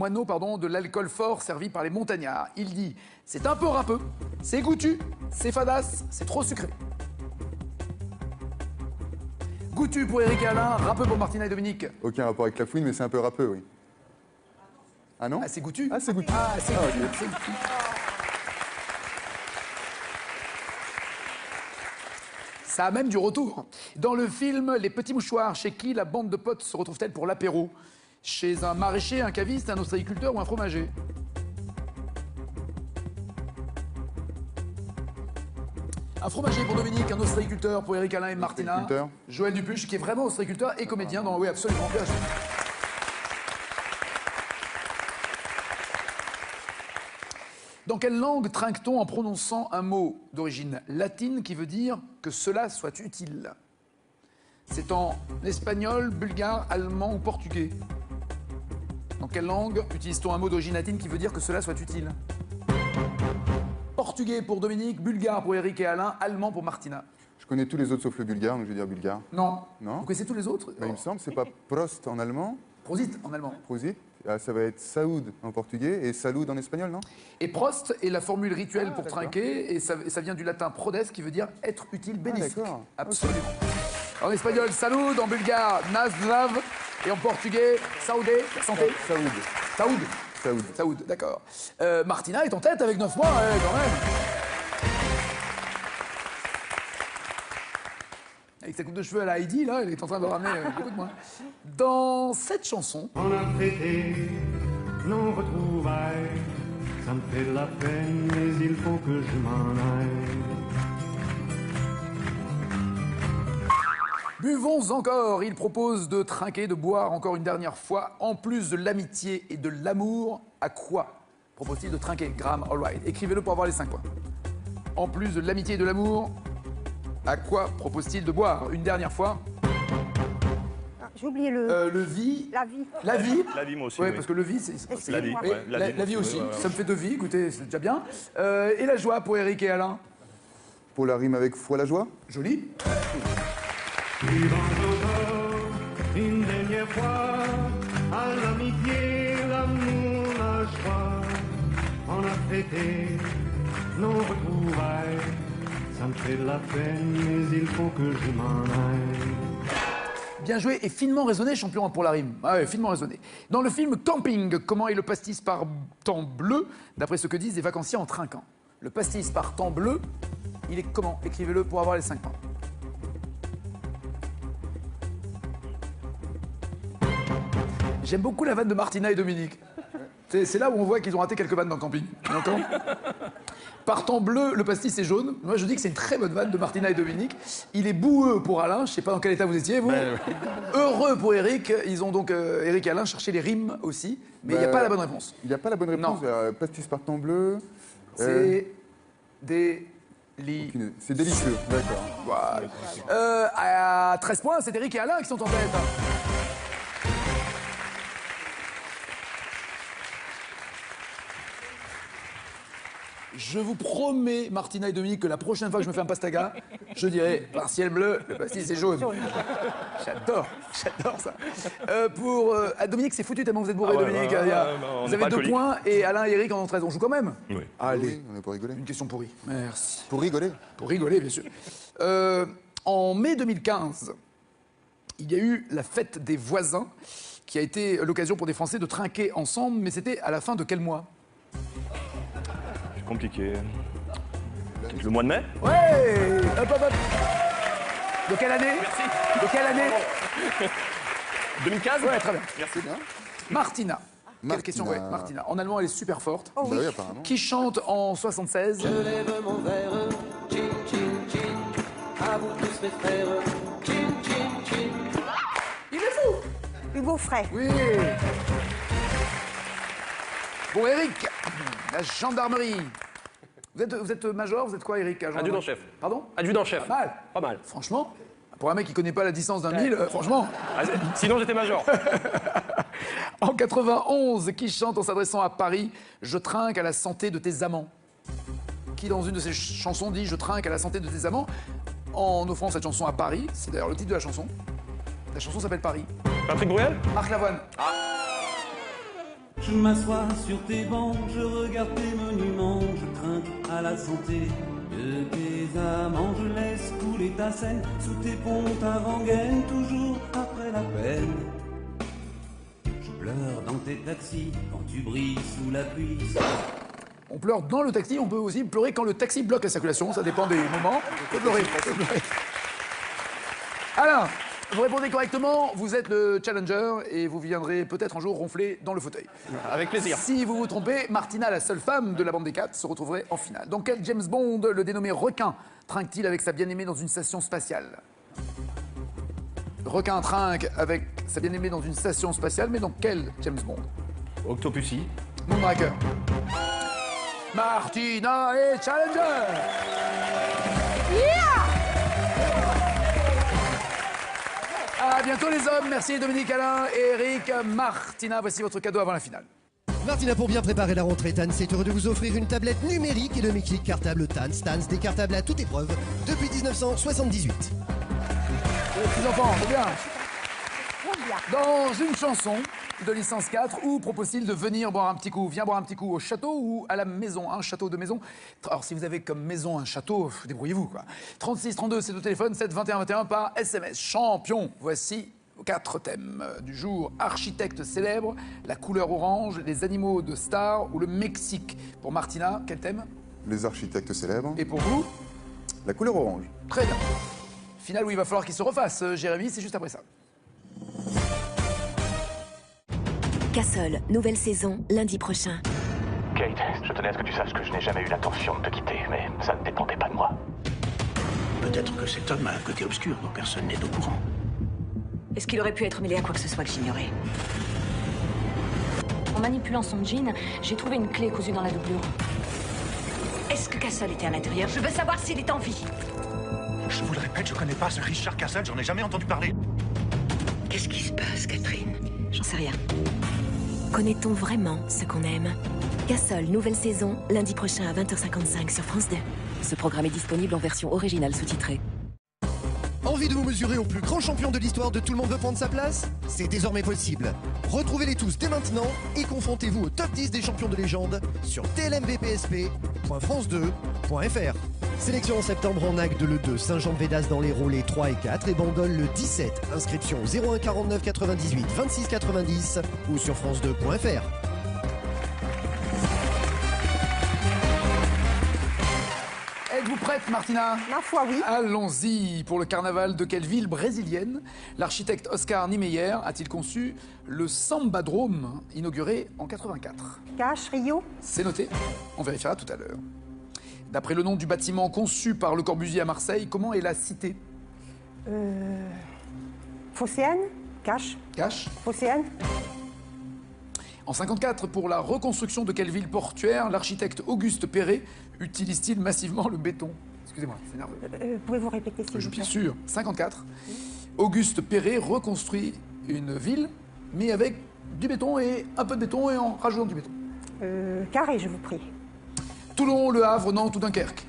de l'alcool fort servi par les montagnards? Il dit, c'est un peu râpeux, c'est goûtu, c'est fadasse, c'est trop sucré. Goûtu pour Eric et Alain, râpeux pour Martina et Dominique. Aucun rapport avec la fouine, mais c'est un peu râpeux, oui. Ah non? Ah, c'est goûtu. Ah, c'est goûtu. Ah, c'est goûtu, ok. c'est goûtu. Ça a même du retour. Dans le film Les Petits Mouchoirs, chez qui la bande de potes se retrouve-t-elle pour l'apéro? Chez un maraîcher, un caviste, un ostréiculteur ou un fromager? Un fromager pour Dominique, un ostréiculteur pour Eric Alain et Martina. Ostréiculteur. Joël Dupuche, qui est vraiment ostréiculteur et comédien dans... Oui, absolument. Bien joué. Dans quelle langue trinque-t-on en prononçant un mot d'origine latine qui veut dire que cela soit utile? C'est en espagnol, bulgare, allemand ou portugais? Dans quelle langue utilise-t-on un mot d'origine latine qui veut dire que cela soit utile? Portugais pour Dominique, bulgare pour Eric et Alain, allemand pour Martina. Je connais tous les autres sauf le bulgare, donc je vais dire bulgare. Non. Non. Vous connaissez tous les autres? Il me semble, c'est pas Prost en allemand. Prosit en allemand. Prosit. Ah, ça va être Saoud en portugais et Salud en espagnol, non? Et Prost est la formule rituelle pour d'accord. trinquer, et ça vient du latin prodes, qui veut dire être utile, bénéfique. d'accord. Absolument. En espagnol, salud, en bulgare, nazdrav, et en portugais, saoudé, santé. Saoud. Saoud. Saoud. Saoud, d'accord. Martina est en tête avec 9 mois, quand même. Avec sa coupe de cheveux à la Heidi, là, elle est en train de ramener beaucoup de moins. Dans cette chanson, On a fêté nos retrouvailles. Ça me fait de la peine, mais il faut que je m'en aille. buvons encore. Il propose de trinquer, de boire encore une dernière fois. En plus de l'amitié et de l'amour, à quoi propose-t-il de trinquer? Graham Allwright. Écrivez-le pour avoir les 5 points. En plus de l'amitié et de l'amour, à quoi propose-t-il de boire une dernière fois? J'ai oublié le... Le vie. La vie. La vie. La vie, moi aussi. Oui, oui. parce que le vie, c'est... La vie, Oui, ouais, la vie aussi. ouais, ouais. Ça me fait 2 vies, écoutez, c'est déjà bien. Et la joie pour Eric et Alain? Pour la rime avec foi la joie. Joli. Vivons encore une dernière fois à l'amitié, l'amour, la joie. On a fêté nos retrouvailles. Ça me fait de la peine, mais il faut que je m'en aille. Bien joué et finement raisonné, champion pour la rime. Ah ouais, finement raisonné. Dans le film Camping, comment est le pastis par temps bleu, d'après ce que disent les vacanciers en trinquant? Le pastis par temps bleu, il est comment? Écrivez-le pour avoir les 5 points. J'aime beaucoup la vanne de Martina et Dominique. C'est là où on voit qu'ils ont raté quelques vannes dans Camping. Tu entends? Par temps bleu, le pastis est jaune. Moi, je dis que c'est une très bonne vanne de Martina et Dominique. Il est boueux pour Alain. Je sais pas dans quel état vous étiez, vous. Heureux pour Eric. Ils ont donc, Eric et Alain, cherché les rimes aussi. Mais il n'y a pas la bonne réponse. Il n'y a pas la bonne réponse. Pastis par temps bleu. C'est C'est délicieux, d'accord. Voilà. À 13 points, c'est Eric et Alain qui sont en tête. Je vous promets, Martina et Dominique, que la prochaine fois que je me fais un pastaga, je dirai par ciel bleu, le pastis c'est jaune. J'adore ça. Dominique, c'est foutu tellement vous êtes bourré, Dominique. Vous avez 2 points et Alain et Eric en ont 13. On joue quand même? Oui. Allez, on est pour rigoler. une question pourrie. Merci. Pour rigoler? Pour rigoler, bien sûr. En mai 2015, il y a eu la fête des voisins, qui a été l'occasion pour des Français de trinquer ensemble, mais c'était à la fin de quel mois? C'est compliqué. Le mois de mai? Ouais. Hop. De quelle année? Merci. De quelle année? 2015? Ouais, très bien. Merci. Martina. Quelle Martina. question, ouais, Martina. En allemand, elle est super forte. Oh, Bah oui. oui, apparemment. Qui chante en 76? Je lève mon verre, chin chin chin, à vous tous mes frères, chin chin chin. Il est fou. Hugo Frey. Oui. Bon, Eric, la gendarmerie. Vous êtes major, vous êtes quoi, Eric? Adjudant-chef. Pardon? Adjudant-chef. Pas mal. Pas mal. Franchement, pour un mec qui connaît pas la distance d'un 1000, franchement. Sinon, j'étais major. En 91, qui chante en s'adressant à Paris « Je trinque à la santé de tes amants » Qui, dans une de ses chansons, dit « Je trinque à la santé de tes amants » en offrant cette chanson à Paris. C'est d'ailleurs le titre de la chanson. La chanson s'appelle Paris. Patrick Bruel? Marc Lavoine. Je m'assois sur tes bancs, je regarde tes monuments, je trinque à la santé de tes amants, je laisse couler ta scène sous tes ponts, ta rengaine, toujours après la peine. Je pleure dans tes taxis quand tu brilles sous la pluie. On pleure dans le taxi, on peut aussi pleurer quand le taxi bloque la circulation, ça dépend des moments. On peut pleurer. Alors, vous répondez correctement, vous êtes le challenger et vous viendrez peut-être un jour ronfler dans le fauteuil. Avec plaisir. Si vous vous trompez, Martina, la seule femme de la bande des 4, se retrouverait en finale. Dans quel James Bond le dénommé requin trinque-t-il avec sa bien-aimée dans une station spatiale? Requin trinque avec sa bien-aimée dans une station spatiale, mais dans quel James Bond? Octopussy. Moonraker. Martina est challenger. À bientôt les hommes, merci Dominique, Alain et Eric. Martina, voici votre cadeau avant la finale. Martina, pour bien préparer la rentrée, Tans est heureux de vous offrir une tablette numérique et le Miclic cartable Tans. Tans, décartable à toute épreuve depuis 1978. Les petits enfants, c'est bien. Dans une chanson de licence 4, où propose-t-il de venir boire un petit coup? Viens boire un petit coup au château ou à la maison? Un château de maison. Alors si vous avez comme maison un château, débrouillez-vous quoi. 36 32, c'est au téléphone, 7 21 21 par SMS. Champion, voici 4 thèmes du jour. Architecte célèbre, la couleur orange, les animaux de star ou le Mexique. Pour Martina, quel thème? Les architectes célèbres. Et pour vous? La couleur orange. Très bien. Finale où il va falloir qu'il se refasse. Jérémy, c'est juste après ça. Castle, nouvelle saison, lundi prochain. Kate, je tenais à ce que tu saches que je n'ai jamais eu l'intention de te quitter, mais ça ne dépendait pas de moi. Peut-être que cet homme a un côté obscur dont personne n'est au courant. Est-ce qu'il aurait pu être mêlé à quoi que ce soit que j'ignorais? En manipulant son jean, j'ai trouvé une clé cousue dans la doublure. Est-ce que Castle était à l'intérieur? Je veux savoir s'il est en vie. Je vous le répète, je connais pas ce Richard Castle, j'en ai jamais entendu parler. Qu'est-ce qui se passe, Catherine? J'en sais rien. Connaît-on vraiment ce qu'on aime? Castle, nouvelle saison, lundi prochain à 20h55 sur France 2. Ce programme est disponible en version originale sous-titrée. Envie de vous mesurer au plus grand champion de l'histoire de Tout le monde veut prendre sa place? C'est désormais possible. Retrouvez-les tous dès maintenant et confrontez-vous au top 10 des champions de légende sur tlmvpsp.france2.fr. Sélection en septembre en Agde le 2, Saint-Jean-de-Védas dans l'Hérault les 3 et 4 et Bandol le 17. Inscription 01 49 98 26 90 ou sur france2.fr. Êtes-vous prête, Martina? Ma foi, oui. Allons-y. Pour le carnaval de quelle ville brésilienne l'architecte Oscar Niemeyer a-t-il conçu le Sambadrome, inauguré en 84? Cache, Rio. C'est noté. On vérifiera tout à l'heure. D'après le nom du bâtiment conçu par Le Corbusier à Marseille, comment est la cité? Phocéenne. Cache. Cache. Phocéenne. En 54, pour la reconstruction de quelle ville portuaire l'architecte Auguste Perret utilise-t-il massivement le béton? Excusez-moi, c'est nerveux. Pouvez-vous répéter, s'il vous plaît? Bien sûr. 54. Auguste Perret reconstruit une ville, mais avec du béton et un peu de béton et en rajoutant du béton. Carré, je vous prie. Toulon, Le Havre, Nantes ou Dunkerque?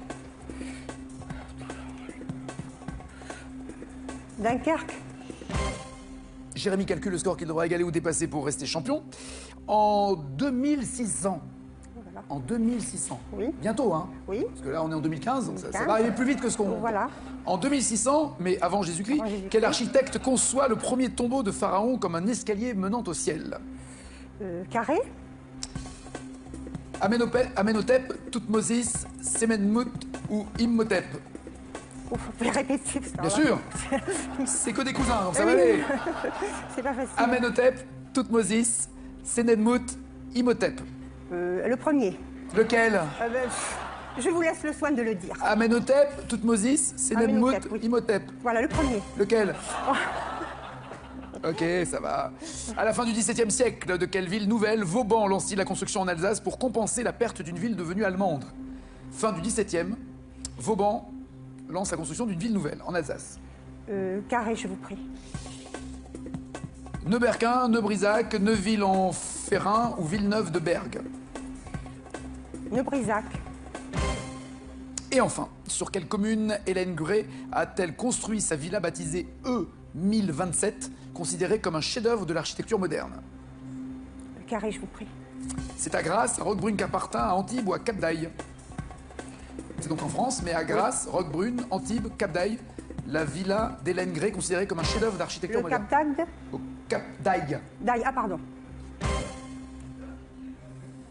Dunkerque. Jérémy calcule le score qu'il devra égaler ou dépasser pour rester champion. En 2600. Voilà. En 2600. Oui. Bientôt, hein? Oui. Parce que là, on est en 2015, donc ça 2015. va arriver plus vite que ce qu'on... Voilà. En 2600, mais avant Jésus-Christ, quel architecte conçoit le premier tombeau de Pharaon comme un escalier menant au ciel? Carré. Amenhotep, Toutmosis, Semenmut ou Imhotep? Vous pouvez répéter. Bien sûr. C'est que des cousins, donc ça va Oui. aller. C'est pas facile. Amenhotep, Toutmosis, Semenmut, Imhotep. Le premier. Lequel? Je vous laisse le soin de le dire. Amenhotep, Toutmosis, Semenmut, Imhotep. Voilà, le premier. Lequel? Ok, ça va. À la fin du XVIIe siècle, de quelle ville nouvelle Vauban lance-t-il la construction en Alsace pour compenser la perte d'une ville devenue allemande? Fin du XVIIe, Vauban lance la construction d'une ville nouvelle en Alsace. Carré, je vous prie. Neuberquin, Neubrisac, Neuville-en-Ferrin ou Villeneuve de Bergue? Neubrisac. Et enfin, sur quelle commune Hélène Gray a-t-elle construit sa villa baptisée E1027, considérée comme un chef-d'œuvre de l'architecture moderne? Carré, je vous prie. C'est à Grasse, à Roquebrune, Capartin, à Antibes ou à Cap d'Aille? C'est donc en France, mais à Grasse, Roquebrune, Antibes, Cap d'Aille, la villa d'Hélène Gray, considérée comme un chef-d'œuvre d'architecture Le moderne. Cap d'Agde. Au Cap d'Aille. D'Aille, ah pardon.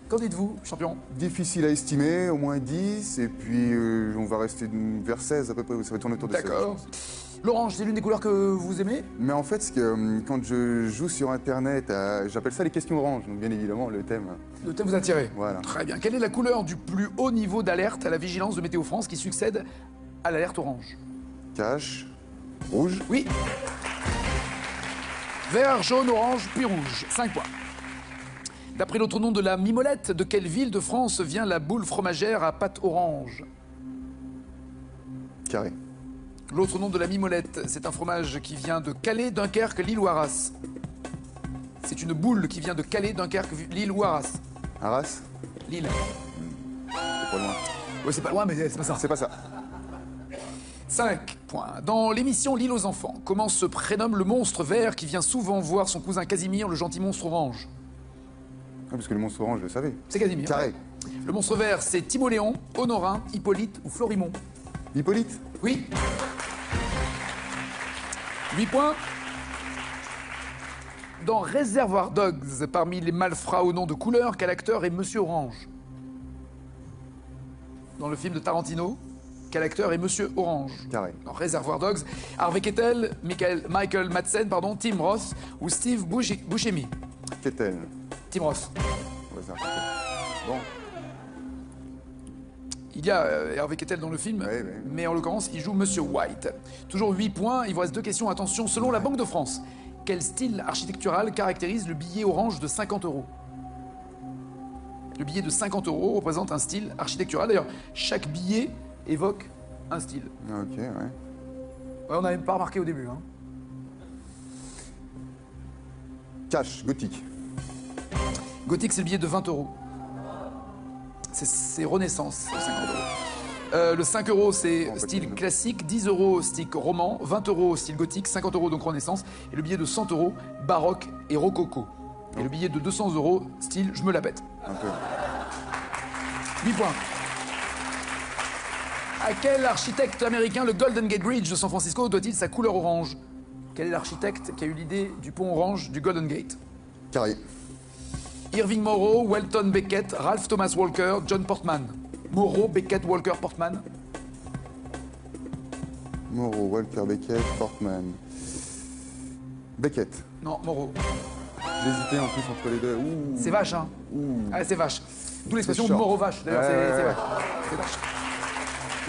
Qu'en dites-vous, champion? Difficile à estimer, au moins 10, et puis on va rester vers 16 à peu près, ça va tourner autour de 16. D'accord. L'orange, c'est l'une des couleurs que vous aimez? Mais en fait, quand je joue sur Internet, j'appelle ça les questions orange. Donc bien évidemment, le thème. Le thème vous a attiré? Voilà. Très bien. Quelle est la couleur du plus haut niveau d'alerte à la vigilance de Météo France qui succède à l'alerte orange? Cache. Rouge. Oui. Vert, jaune, orange, puis rouge. 5 points. D'après l'autre nom de la mimolette, de quelle ville de France vient la boule fromagère à pâte orange? Carré. L'autre nom de la mimolette, c'est un fromage qui vient de Calais, Dunkerque, Lille ou Arras. C'est une boule qui vient de Calais, Dunkerque, Lille ou Arras. Arras. Lille. C'est pas loin. Oui, c'est pas loin, mais c'est pas ça. C'est pas ça. 5 points. Dans l'émission L'île aux enfants, comment se prénomme le monstre vert qui vient souvent voir son cousin Casimir, le gentil monstre orange? Ah, parce que le monstre orange, je le savais. C'est Casimir. Carré. Le monstre vert, c'est Timoléon, Honorin, Hippolyte ou Florimond? Hippolyte. Oui. 8 points. Dans Reservoir Dogs, parmi les malfrats au nom de couleur, quel acteur est Monsieur Orange? Dans le film de Tarantino, quel acteur est Monsieur Orange? Carré. Dans Reservoir Dogs, Harvey Keitel, Michael Madsen, Tim Roth ou Steve Buscemi? Keitel. Tim Roth. Ouais, c'est un Keitel. Bon. Il y a Hervé Keitel dans le film, mais en l'occurrence, il joue Monsieur White. Toujours 8 points, il vous reste 2 questions. Attention, selon la Banque de France, quel style architectural caractérise le billet orange de 50 €? Le billet de 50 € représente un style architectural. D'ailleurs, chaque billet évoque un style. Ok, ouais. On n'a même pas remarqué au début. Hein. Cash, gothique. Gothique, c'est le billet de 20 €. C'est Renaissance, 50 €. Le 5 € c'est style classique, 10 € style roman, 20 € style gothique, 50 € donc Renaissance, et le billet de 100 € baroque et rococo. Et le billet de 200 € style je me la pète. Un peu. 8 points. À quel architecte américain le Golden Gate Bridge de San Francisco doit-il sa couleur orange? Quel est l'architecte qui a eu l'idée du pont orange du Golden Gate? Carré. Irving Morrow, Welton Beckett, Ralph Thomas Walker, John Portman. Morrow, Beckett, Walker, Portman. Morrow, Walker, Beckett, Portman. Beckett. Non, Morrow. J'hésitais en plus entre les deux. Ouh. C'est vache, hein? Ouh. Ah, c'est vache. D'où l'expression short. Morrow vache. D'ailleurs, c'est vache. C'est vache.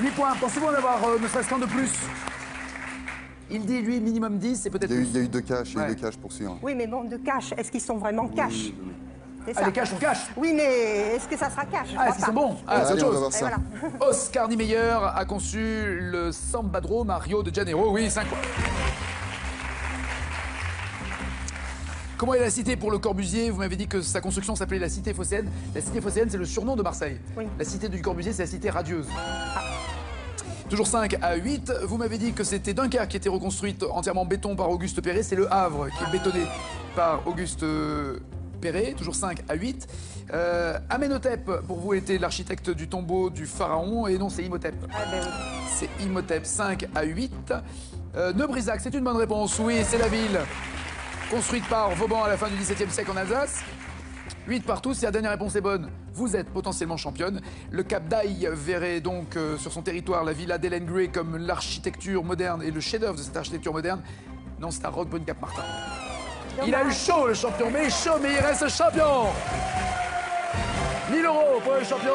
8 points. Pensez-vous en avoir ne serait-ce qu'un de plus? Il dit, lui, minimum 10, c'est peut-être plus. Il y a eu 2 caches, il y a eu 2 caches pour sûr. Oui, mais bon, de cash, est-ce qu'ils sont vraiment cash? Ah, les caches sont cash? Oui, mais est-ce que ça sera cash? Ah, est-ce qu'ils sont bons? Ah, c'est autre chose. Et voilà. Oscar Niemeyer a conçu le Sambadrome à Rio de Janeiro. Oui, 5 points. Comment est la cité pour Le Corbusier? Vous m'avez dit que sa construction s'appelait la cité phocéenne. La cité phocéenne, c'est le surnom de Marseille. Oui. La cité du Corbusier, c'est la cité radieuse. Toujours 5 à 8. Vous m'avez dit que c'était Dunkerque qui était reconstruite entièrement en béton par Auguste Perret. C'est le Havre qui est bétonné par Auguste Perret. Toujours 5 à 8. Amenhotep, pour vous, était l'architecte du tombeau du pharaon. Et non, c'est Imhotep. Ah, ben oui. C'est Imhotep. 5 à 8. Neubrisac, c'est une bonne réponse. Oui, c'est la ville construite par Vauban à la fin du XVIIe siècle en Alsace. 8 partout, si la dernière réponse est bonne, vous êtes potentiellement championne. Le Cap d'Aille verrait donc sur son territoire la villa d'Hélène Gray comme l'architecture moderne et le chef-d'œuvre de cette architecture moderne. Non, c'est à Roquebrune-Cap-Martin. Il a eu chaud, le champion, mais chaud, mais il reste champion. 1 000 € pour le champion.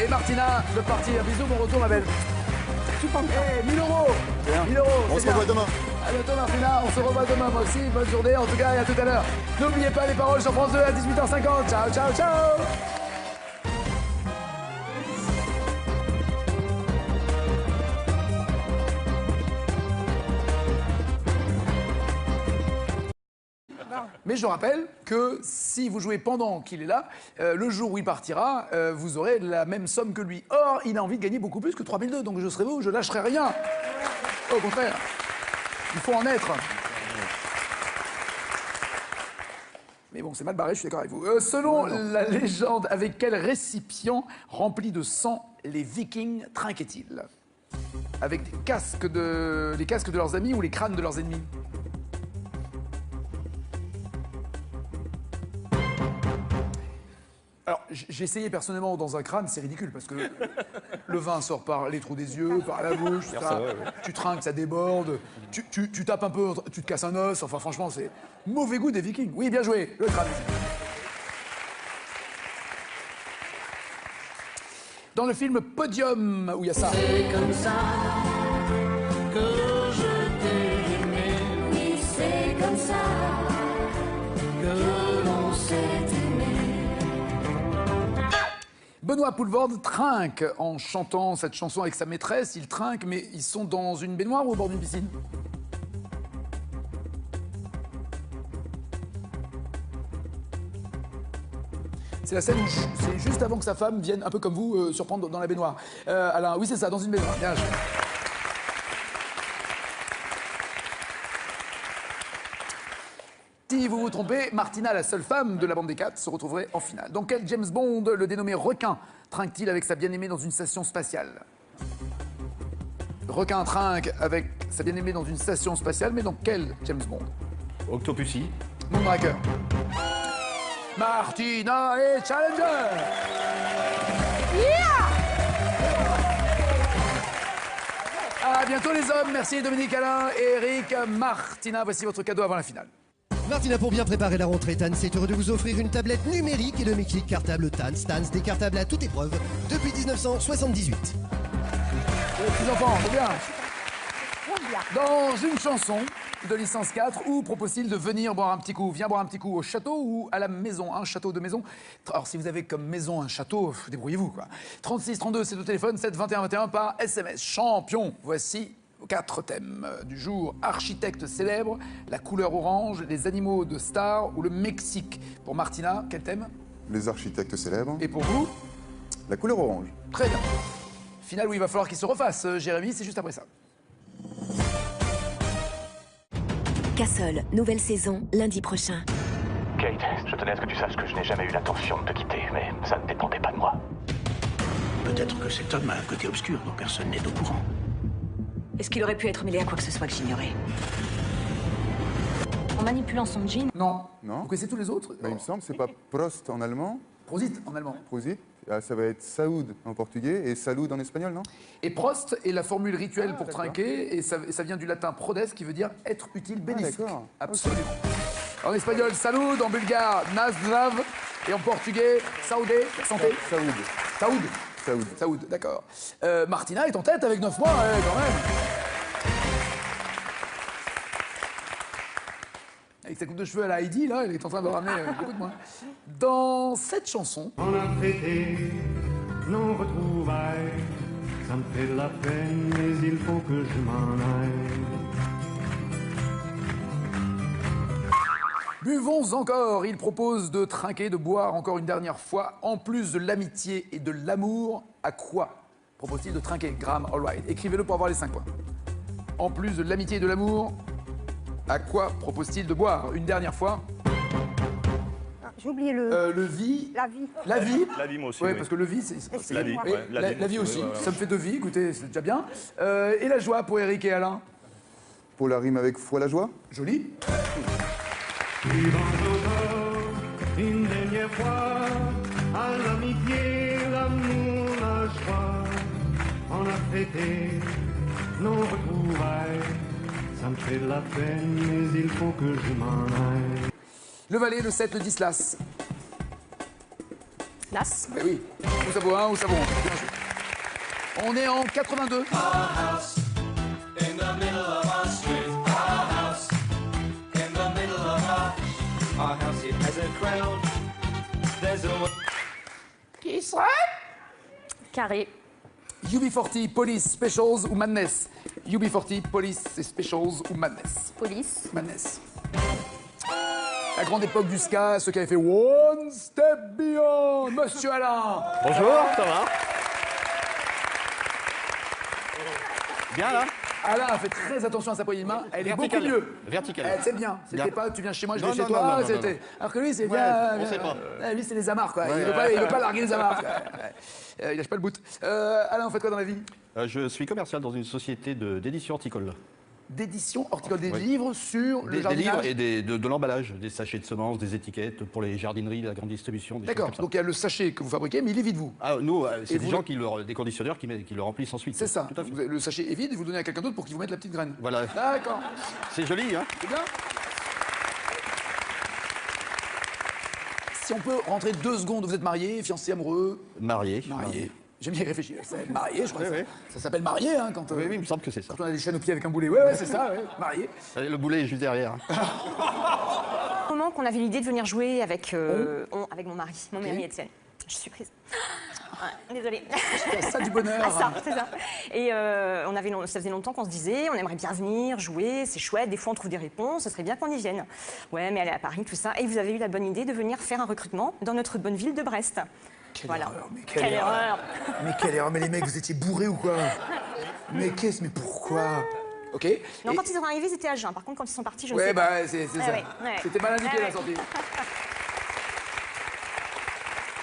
Et Martina de partir. Bisous, bon retour, ma belle. Je suis contente. 1 000 €. 1 000 €. On se revoit demain. À bientôt Martina, on se revoit demain moi aussi, bonne journée en tout cas et à tout à l'heure. N'oubliez pas les paroles sur France 2 à 18h50, ciao ciao ciao. Mais je rappelle que si vous jouez pendant qu'il est là, le jour où il partira, vous aurez la même somme que lui. Or, il a envie de gagner beaucoup plus que 3002, donc je serai vous, je lâcherai rien. Au contraire. Il faut en être. Mais bon, c'est mal barré, je suis d'accord avec vous. Selon la légende, avec quel récipient rempli de sang les Vikings trinquaient-ils? Avec les casques de leurs amis ou les crânes de leurs ennemis? Alors, j'ai essayé personnellement dans un crâne, c'est ridicule parce que le vin sort par les trous des yeux, par la bouche, tu trinques, ça déborde, tu tapes un peu, tu te casses un os, enfin franchement c'est mauvais goût des Vikings. Oui, bien joué, le crâne. Dans le film Podium, où il y a ça. C'est comme ça que je t'ai aimé. Oui, c'est comme ça que l'on s'est aimé. Benoît Poelvoorde trinque en chantant cette chanson avec sa maîtresse. Il trinque, mais ils sont dans une baignoire ou au bord d'une piscine? C'est la scène où c'est juste avant que sa femme vienne, un peu comme vous, surprendre dans la baignoire. Alain, oui c'est ça, dans une baignoire. Bien joué. Si vous vous trompez, Martina, la seule femme de la bande des 4, se retrouverait en finale. Dans quel James Bond le dénommé requin trinque-t-il avec sa bien-aimée dans une station spatiale? Requin trinque avec sa bien-aimée dans une station spatiale, mais dans quel James Bond? Octopussy. Moonraker. Martina et Challenger. À bientôt les hommes. Merci Dominique, Alain et Eric. Martina, voici votre cadeau avant la finale. Martina, pour bien préparer la rentrée, Tanz est heureux de vous offrir une tablette numérique et le Mixlic cartable Tanz. Tanz, décartable à toute épreuve depuis 1978. Les petits enfants, c'est bien. Dans une chanson de licence 4, où propose-t-il de venir boire un petit coup? Viens boire un petit coup au château ou à la maison? Un château de maison. Alors si vous avez comme maison un château, débrouillez-vous quoi. 36 32, c'est au téléphone, 7 21 21 par SMS. Champion, voici 4 thèmes du jour. Architecte célèbre, la couleur orange, les animaux de star ou le Mexique. Pour Martina, quel thème? Les architectes célèbres. Et pour vous? La couleur orange. Très bien. Finale où il va falloir qu'il se refasse. Jérémy, c'est juste après ça. Cassol, nouvelle saison, lundi prochain. Kate, je tenais à ce que tu saches que je n'ai jamais eu l'intention de te quitter, mais ça ne dépendait pas de moi. Peut-être que cet homme a un côté obscur dont personne n'est au courant. Est-ce qu'il aurait pu être mêlé à quoi que ce soit que j'ignorais? En manipulant son jean? Non. Non. Vous connaissez tous les autres? Il me semble, c'est pas Prost en allemand. Prosit en allemand. Prosit. Ah, ça va être Saoud en portugais et Salud en espagnol, non? Et Prost est la formule rituelle pour d'accord. trinquer, et ça vient du latin prodes, qui veut dire être utile, bénéfique. d'accord. Absolument. En espagnol, salud, en bulgare, nazdrav, et en portugais, saoudé, santé. Saoud. Saoud. Saoud. Saoud, d'accord. Martina est en tête avec 9 mois, quand même. Avec sa coupe de cheveux à la Heidi, là, elle est en train de ramener beaucoup de moins. Dans cette chanson... On a fêté nos retrouvailles, ça me fait de la peine, mais il faut que je m'en aille. Buvons encore. Il propose de trinquer, de boire encore une dernière fois. En plus de l'amitié et de l'amour, à quoi propose-t-il de trinquer? Graham Allwright. Écrivez-le pour avoir les 5 points. En plus de l'amitié et de l'amour, à quoi propose-t-il de boire une dernière fois? J'ai oublié le... Le vie. La vie. La vie. La vie, moi aussi. Oui, oui. parce que le vie, c'est... La vie, oui, ouais, la vie aussi. ouais, ouais. Ça me fait 2 vies, écoutez, c'est déjà bien. Et la joie pour Eric et Alain? Pour la rime avec foi la joie. Joli. Vivons encore une dernière fois à l'amitié, l'amour, la joie. On a fêté nos retrouvailles. Ça me fait de la peine, mais il faut que je m'en aille. Le valet, le 7, le 10, l'as. L'as. Ben oui. Ou ça vaut 1 ou ça vaut 1. Bien joué. On est en 82. Qui serait? Carré. UB40, Police, Specials ou Madness? UB40, Police et Specials ou Madness? Police. Madness. La grande époque du ska, ceux qui avaient fait One Step Beyond. Monsieur Alain. Bonjour, ça va? Bien là? Alain a fait très attention à sa poignée de main. Elle est beaucoup mieux. Verticale. C'est bien. C'était Bien. pas tu viens chez moi, je vais Non, chez non, toi. non, non, C'était. non. Alors que lui, c'est Ouais, bien. on sait pas. Lui, c'est les amarres, quoi. Ouais, il veut pas larguer les amarres. Il lâche pas le bout. Alain, on fait quoi dans la vie? Je suis commercial dans une société d'édition horticole. d'édition horticole, des livres sur le Des jardinage. livres et de l'emballage, des sachets de semences, des étiquettes pour les jardineries, la grande distribution. D'accord, donc il y a le sachet que vous fabriquez, mais il est vide, vous. Ah, nous, c'est Et des vous gens des conditionneurs qui le remplissent ensuite. C'est ça. Tout à fait. Le sachet est vide et vous le donnez à quelqu'un d'autre pour qu'il vous mette la petite graine. Voilà. D'accord. C'est joli, hein? C'est bien. Si on peut rentrer 2 secondes, vous êtes marié, fiancé, amoureux? Marié. Marié. J'aime bien y réfléchir. C'est marié, je crois. Oui, que ça s'appelle marié, hein, quand. Oui, il me semble que c'est ça. Quand on a des chaînes au pied avec un boulet. Ouais, c'est ça, ouais. Marié. Le boulet est juste derrière. Au moment qu'on avait l'idée de venir jouer avec mon mari, Étienne. Je suis prise. Ouais, désolée. C'est ça du bonheur. Ah, ça, c'est ça. Et ça faisait longtemps qu'on se disait, on aimerait bien venir, jouer, c'est chouette, des fois on trouve des réponses, ce serait bien qu'on y vienne. Ouais, mais aller à Paris, tout ça. Et vous avez eu la bonne idée de venir faire un recrutement dans notre bonne ville de Brest. Quelle voilà. erreur, mais quelle erreur. Mais quelle erreur, mais les mecs, vous étiez bourrés ou quoi? Mais pourquoi? Ok. Non, quand ils sont arrivés, ils étaient à jeun. Par contre, quand ils sont partis, je ne sais Ouais, pas. bah, c'est ça. Ouais. C'était mal indiqué, la sortie.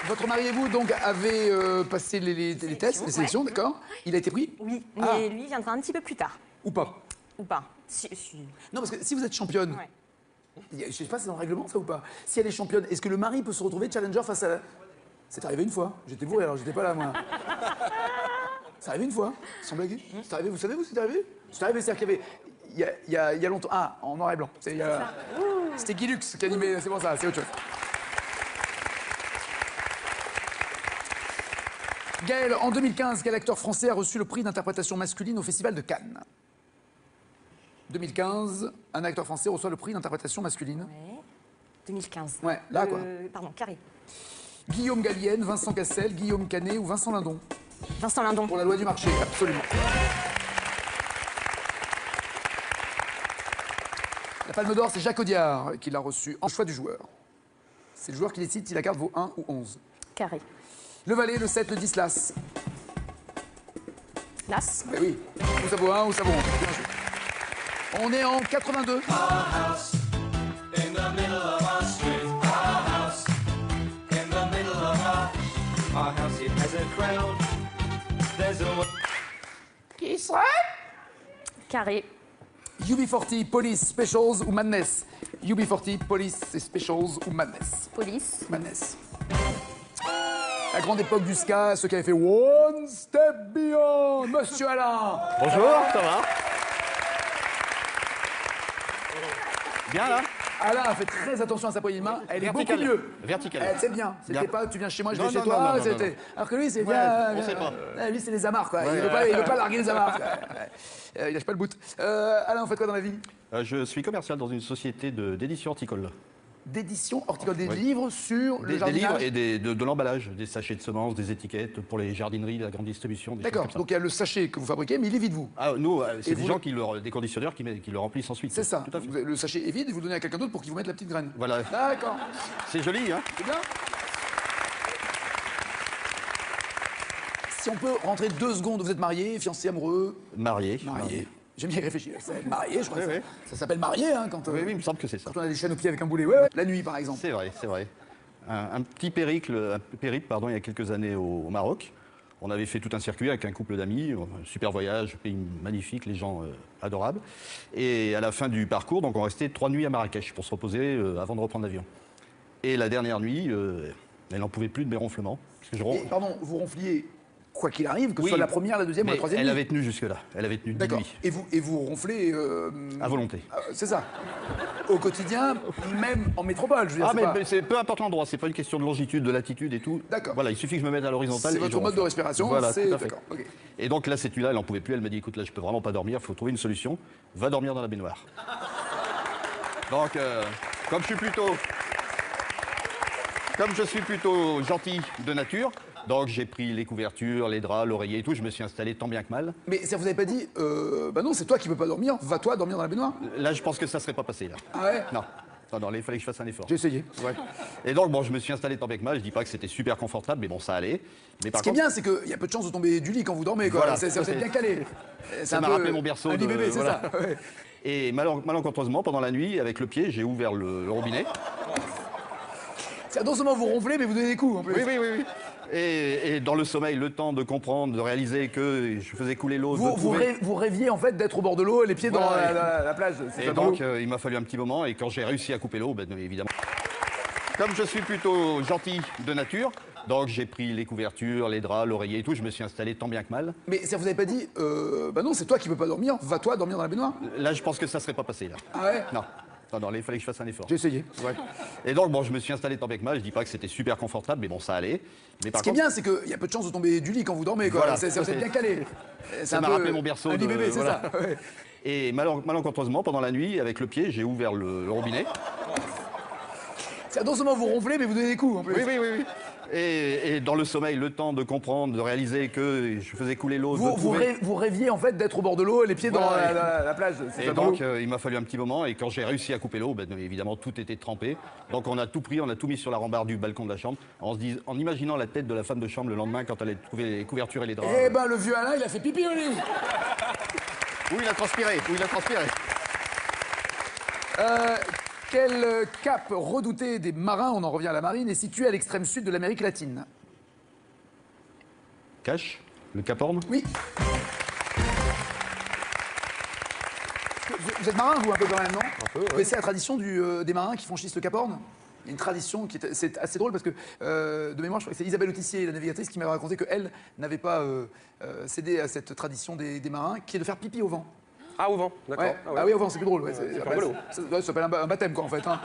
Votre mari et vous, donc, avez passé les tests, les sélections, d'accord? Il a été pris? Oui, mais lui viendra un petit peu plus tard. Ou pas? Ou pas. Non, parce que si vous êtes championne, je sais pas, c'est dans le règlement, ça ou pas? Si elle est championne, est-ce que le mari peut se retrouver challenger face à la... C'est arrivé une fois. J'étais bourré, alors j'étais pas là, moi. C'est arrivé une fois, sans blaguer. C'est arrivé, vous savez où c'est arrivé? C'est arrivé, c'est-à-dire qu'il y avait... Il y a longtemps... Ah, en noir et blanc. C'était Guy Lux qui animait, c'est pour ça, c'est autre chose. Gaël, en 2015, quel acteur français a reçu le prix d'interprétation masculine au Festival de Cannes? 2015, un acteur français reçoit le prix d'interprétation masculine. Ouais. 2015. Ouais, là quoi. Pardon, Carré. Guillaume Gallienne, Vincent Cassel, Guillaume Canet ou Vincent Lindon? Vincent Lindon. Pour la loi du marché, absolument. La Palme d'Or, c'est Jacques Audiard qui l'a reçu en choix du joueur. C'est le joueur qui décide si la carte vaut 1 ou 11. Carré. Le valet, le 7, le 10, l'as. L'as. Ben oui. Ou ça vaut 1 ou ça vaut 11. Bien joué. On est en 82. Qui serait? Carré. UB40, Police, Specials ou Madness? UB40, Police et Specials ou Madness? Police. Madness. La grande époque du ska, ceux qui avaient fait One Step Beyond, Monsieur Alain. Bonjour, ça va? Bien là? Alain fait très attention à sa poignée de main, elle est beaucoup mieux. Verticale. C'est bien, c'était pas tu viens chez moi, je Non, vais chez non, toi. non, c'était... non. Alors que lui, c'est Ouais, bien. on sait pas. Lui, c'est les amarres, quoi. Ouais, il veut pas larguer les amarres. Il lâche pas le bout. Alain, on fait quoi dans la vie? Je suis commercial dans une société d'édition horticole. D'édition horticole, des livres sur le jardinage. Des livres et de l'emballage, des sachets de semences, des étiquettes pour les jardineries, la grande distribution. D'accord, donc il y a le sachet que vous fabriquez, mais il est vide, vous. Ah, nous, c'est des vous gens des conditionneurs qui le remplissent ensuite. C'est ça. Tout à fait. Le sachet est vide et vous le donnez à quelqu'un d'autre pour qu'il vous mette la petite graine. Voilà. D'accord. C'est joli, hein? C'est bien. Si on peut rentrer 2 secondes, vous êtes marié, fiancé, amoureux? Marié. Marié. J'aime bien y réfléchir. C'est marié, je crois. Oui, Ça s'appelle marié, hein, quand. Oui, il me semble que c'est ça. Quand on a des chaînes au pied avec un boulet. Ouais. La nuit, par exemple. C'est vrai, c'est vrai. Un petit périple, il y a quelques années au Maroc. On avait fait tout un circuit avec un couple d'amis, un super voyage, pays magnifique, les gens adorables. Et à la fin du parcours, donc on restait 3 nuits à Marrakech pour se reposer avant de reprendre l'avion. Et la dernière nuit, elle n'en pouvait plus de mes ronflements. Parce que Et, pardon, vous ronfliez quoi qu'il arrive, que ce soit la première, la deuxième ou la troisième elle nuit. avait tenu jusque-là. Elle avait tenu 10 D'accord. nuits. Et vous ronflez... À volonté. C'est ça. Au quotidien, même en métropole, je veux dire. Ah, c'est pas- mais c'est peu importe l'endroit, c'est pas une question de longitude, de latitude et tout. D'accord. Voilà, il suffit que je me mette à l'horizontale. C'est et votre je mode de ronfle. respiration, Voilà, c'est... tout à fait. D'accord, ok. Et donc là, cette nuit-là, elle n'en pouvait plus. Elle m'a dit, écoute, là, je peux vraiment pas dormir, il faut trouver une solution. Va dormir dans la baignoire. Donc, comme je suis plutôt gentil de nature, donc j'ai pris les couvertures, les draps, l'oreiller et tout, je me suis installé tant bien que mal. Mais ça vous avez pas dit, bah non, c'est toi qui peux pas dormir, va-toi dormir dans la baignoire? Là, je pense que ça serait pas passé, là. Ah ouais? Non. Non, là, il fallait que je fasse un effort. J'ai essayé. Ouais. Et donc, bon, je me suis installé tant bien que mal. Je dis pas que c'était super confortable, mais bon, ça allait. Mais par Ce qui est contre, bien, c'est qu'il y a peu de chances de tomber du lit quand vous dormez, quoi. Voilà. Ça vous êtes bien calé. ça m'a rappelé mon berceau. Un lit bébé, c'est voilà. ça. Ouais. Et malencontreusement, pendant la nuit, avec le pied, j'ai ouvert le robinet. C'est non seulement vous ronflez, mais vous donnez des coups, en plus. Oui. Et dans le sommeil, le temps de comprendre, de réaliser que je faisais couler l'eau. Vous rêviez en fait d'être au bord de l'eau, les pieds dans la plage. Et donc, il m'a fallu un petit moment. Et quand j'ai réussi à couper l'eau, ben, évidemment. Comme je suis plutôt gentil de nature, donc j'ai pris les couvertures, les draps, l'oreiller et tout. Je me suis installé tant bien que mal. Mais ça vous avez pas dit, bah non, c'est toi qui peux pas dormir. Va-toi dormir dans la baignoire. Là, je pense que ça serait pas passé là. Ah ouais. Non. Non, il fallait que je fasse un effort. J'ai essayé. Ouais. Et donc, bon, je me suis installé tant bien que mal. Je dis pas que c'était super confortable, mais bon, ça allait. Mais Ce qui est bien, c'est qu'il y a peu de chances de tomber du lit quand vous dormez. Quoi. Voilà. Ça vous êtes bien calé. Ça m'a rappelé mon berceau. Un lit bébé, c'est voilà. ça. Ouais. Et malencontreusement, pendant la nuit, avec le pied, j'ai ouvert le robinet. C'est non seulement vous ronflez, mais vous donnez des coups en plus. Oui. Et dans le sommeil, le temps de comprendre, de réaliser que je faisais couler l'eau. Vous rêviez en fait d'être au bord de l'eau, les pieds dans la plage. Et donc, il m'a fallu un petit moment. Et quand j'ai réussi à couper l'eau, ben, évidemment, tout était trempé. Donc, on a tout pris, on a tout mis sur la rambarde du balcon de la chambre, en imaginant la tête de la femme de chambre le lendemain quand elle allait trouver les couvertures et les draps. Eh ben, le vieux Alain, il a fait pipi au lit. Oui, il a transpiré. Quel cap redouté des marins, on en revient à la marine, est situé à l'extrême sud de l'Amérique latine? Cache, le Cap Horn. Oui. Vous êtes marin, vous, un peu quand même, non? Un peu, ouais. Vous connaissez la tradition des marins qui franchissent le Cap Horn? Il y a une tradition qui est, c'est assez drôle parce que, de mémoire, je crois que c'est Isabelle Autissier, la navigatrice, qui m'avait raconté qu'elle n'avait pas cédé à cette tradition des marins, qui est de faire pipi au vent. Ah, au vent, d'accord. Ouais. Ah, ouais. Ah oui, au vent, c'est plus drôle. Ouais. C'est rigolo. Ça s'appelle un baptême, quoi, en fait. Hein.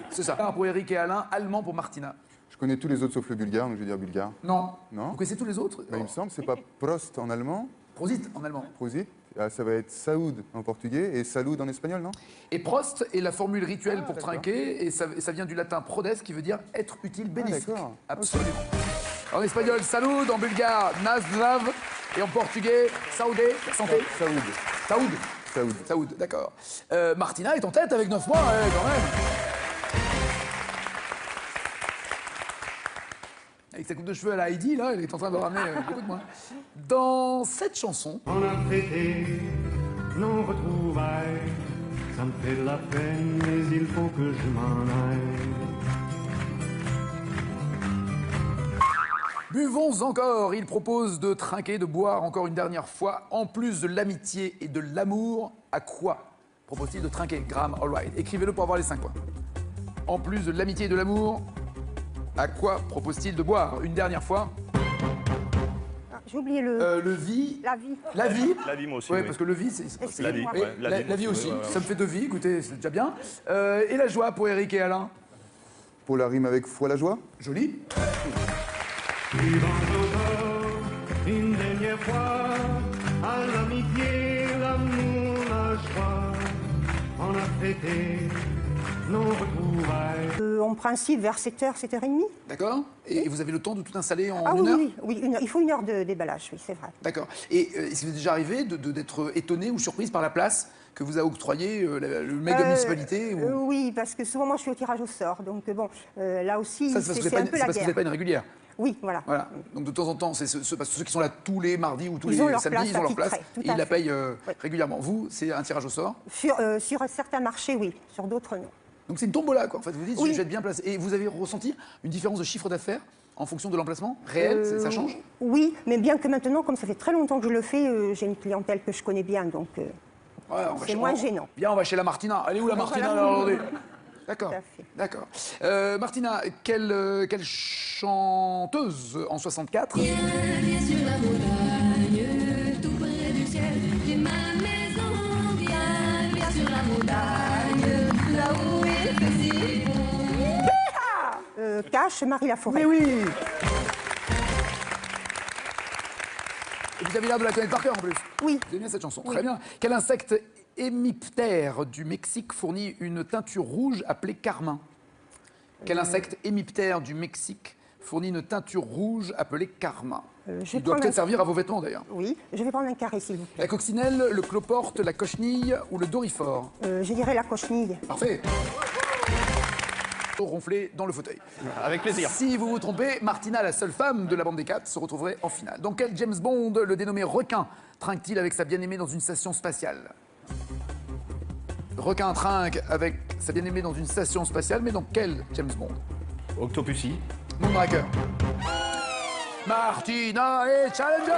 C'est ça. Un pour Eric et Alain, allemand pour Martina. Je connais tous les autres sauf le bulgare, donc je vais dire bulgare. Non. Non. Vous connaissez tous les autres? Il me semble, c'est pas Prost en allemand. Prosit en allemand. Prosit. Ah, ça va être Saoud en portugais et Salud en espagnol, non? Et Prost est la formule rituelle pour trinquer, et ça vient du latin prodes, qui veut dire être utile, bénéfique. d'accord. Absolument. En espagnol, salud, en bulgare, nazdrav, et en portugais, saoudé, santé. Saoud. Saoud, d'accord. Martina est en tête avec 9 mois, quand même. Avec sa coupe de cheveux à la Heidi, là, elle est en train de ramener beaucoup de moins. Dans cette chanson... On a fêté nos retrouvailles, ça me fait de la peine, mais il faut que je m'en aille. Buvons encore. Il propose de trinquer, de boire encore une dernière fois. En plus de l'amitié et de l'amour, à quoi propose-t-il de trinquer? Graham Allwright. Écrivez-le pour avoir les 5 points. En plus de l'amitié et de l'amour, à quoi propose-t-il de boire une dernière fois? J'ai oublié le vie. La vie. La vie. La vie, moi aussi. Oui, oui. parce que le vie, c'est La vie, oui, ouais, la vie aussi. ouais, ouais. Ça me fait 2 vies, écoutez, c'est déjà bien. Et la joie pour Eric et Alain? Pour la rime avec foi la joie. Joli. Vivons encore une dernière fois à l'amitié, l'amour, la joie. On a fêté nos retrouvailles. En principe, vers 7h, 7h30. D'accord. Et vous avez le temps de tout installer en Ah une heure? oui, une heure. Il faut 1 heure de déballage, oui, c'est vrai. D'accord. Et est-ce qu'il vous est déjà arrivé d'être étonné ou surprise par la place que vous a octroyée le mec de municipalité ou... Oui, parce que souvent, moi, je suis au tirage au sort. Donc, bon, là aussi, Ça, c'est c'est un peu la parce que vous guerre. n'êtes pas une régulière. Oui, voilà. Donc de temps en temps, c'est parce que ceux qui sont là tous les mardis ou tous Ils ont les leur samedis, place ils ont leur attitrée, place tout et à ils la fait. payent régulièrement. Vous, c'est un tirage au sort. Sur certains marchés, oui. Sur d'autres, non. Donc c'est une tombola, quoi. En fait, vous dites, Oui. je vais être bien placé. Et vous avez ressenti une différence de chiffre d'affaires en fonction de l'emplacement réel? Ça change? Oui, mais bien que maintenant, comme ça fait très longtemps que je le fais, j'ai une clientèle que je connais bien, donc c'est moins gênant. Bien, on va chez la Martina. Elle est où la Martina Voilà. là, aujourd'hui? D'accord. Tout à fait. D'accord. Martina, quelle chanteuse en 64 Viens sur la montagne, tout près du ciel, j'ai ma maison. Viens sur la montagne, là où il fait si bon. Cache, Marie Laforêt. Mais oui. Et vous avez l'air de la connaître par cœur en plus. Oui. Vous aimez bien cette chanson. Très bien. Quel insecte hémiptère du Mexique fournit une teinture rouge appelée carmin? Quel insecte hémiptère du Mexique fournit une teinture rouge appelée carmin? Je Il doit prends peut-être un- servir à vos vêtements d'ailleurs. Oui, je vais prendre un carré, s'il vous plaît. La coccinelle, le cloporte, la cochenille ou le dorifort? Je dirais la cochenille. Parfait. Ronfler dans le fauteuil. Avec plaisir. Si vous vous trompez, Martina, la seule femme de la bande des 4, se retrouverait en finale. Dans quel James Bond le dénommé requin trinque-t-il avec sa bien-aimée dans une station spatiale? Requin trinque avec sa bien-aimée dans une station spatiale, mais dans quel James Bond? Octopussy. Moonraker. Martina et Challenger.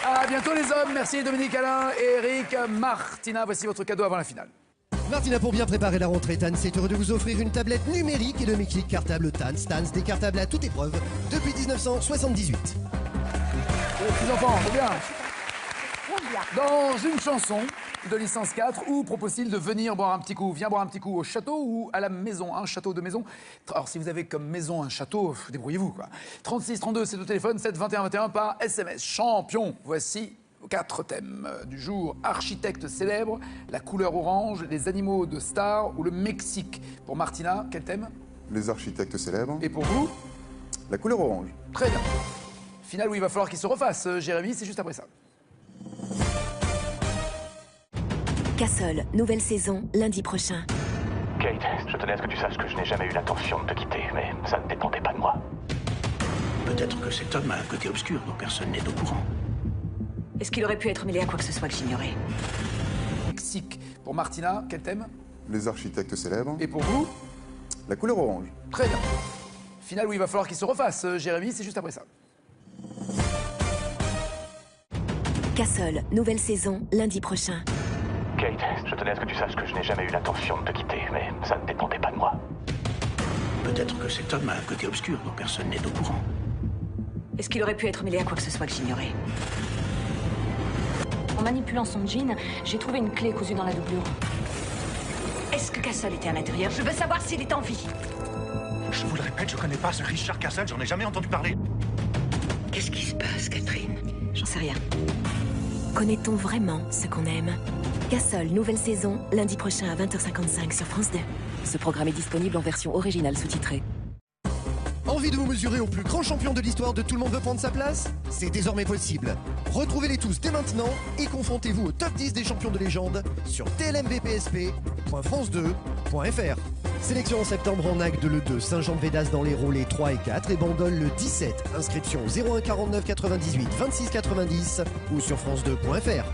À bientôt les hommes. Merci Dominique Alain et Eric. Martina, voici votre cadeau avant la finale. Martina, pour bien préparer la rentrée, Tanz est heureux de vous offrir une tablette numérique et demi-clic cartable Tanz. Tanz, décartable à toute épreuve depuis 1978. Les petits enfants, c'est bien. Dans une chanson de licence 4, où propose-t-il de venir boire un petit coup? Viens boire un petit coup au château ou à la maison? Un château de maison. Alors si vous avez comme maison un château, débrouillez-vous quoi. 36 32, c'est le téléphone, 7 21 21 par SMS. Champion, voici 4 thèmes du jour. Architecte célèbre, la couleur orange, les animaux de star ou le Mexique. Pour Martina, quel thème? Les architectes célèbres. Et pour vous? La couleur orange. Très bien. Finale où il va falloir qu'il se refasse. Jérémy, c'est juste après ça. Castle, nouvelle saison, lundi prochain. Kate, je tenais à ce que tu saches que je n'ai jamais eu l'intention de te quitter, mais ça ne dépendait pas de moi. Peut-être que cet homme a un côté obscur dont personne n'est au courant. Est-ce qu'il aurait pu être mêlé à quoi que ce soit que j'ignorais? Mexique. Pour Martina, quel thème? Les architectes célèbres. Et pour vous? La couleur orange. Très bien. Finale où il va falloir qu'il se refasse. Jérémy, c'est juste après ça. Castle, nouvelle saison, lundi prochain. Kate, je tenais à ce que tu saches que je n'ai jamais eu l'intention de te quitter, mais ça ne dépendait pas de moi. Peut-être que cet homme a un côté obscur dont personne n'est au courant. Est-ce qu'il aurait pu être mêlé à quoi que ce soit que j'ignorais? En manipulant son jean, j'ai trouvé une clé cousue dans la doublure. Est-ce que Castle était à l'intérieur? Je veux savoir s'il est en vie. Je vous le répète, je connais pas ce Richard Castle, j'en ai jamais entendu parler. Qu'est-ce qui se passe, Catherine? J'en sais rien. Connaît-on vraiment ce qu'on aime? Castle, nouvelle saison, lundi prochain à 20h55 sur France 2. Ce programme est disponible en version originale sous-titrée. Envie de vous mesurer au plus grand champion de l'histoire de Tout le monde veut prendre sa place? C'est désormais possible. Retrouvez-les tous dès maintenant et confrontez-vous au top 10 des champions de légende sur tlmvpsp.france2.fr. Sélection en septembre en Agde le 2, Saint-Jean-de-Védas dans l'Hérault les 3 et 4 et Bandol le 17. Inscription 01 49 98 26 90 ou sur france2.fr.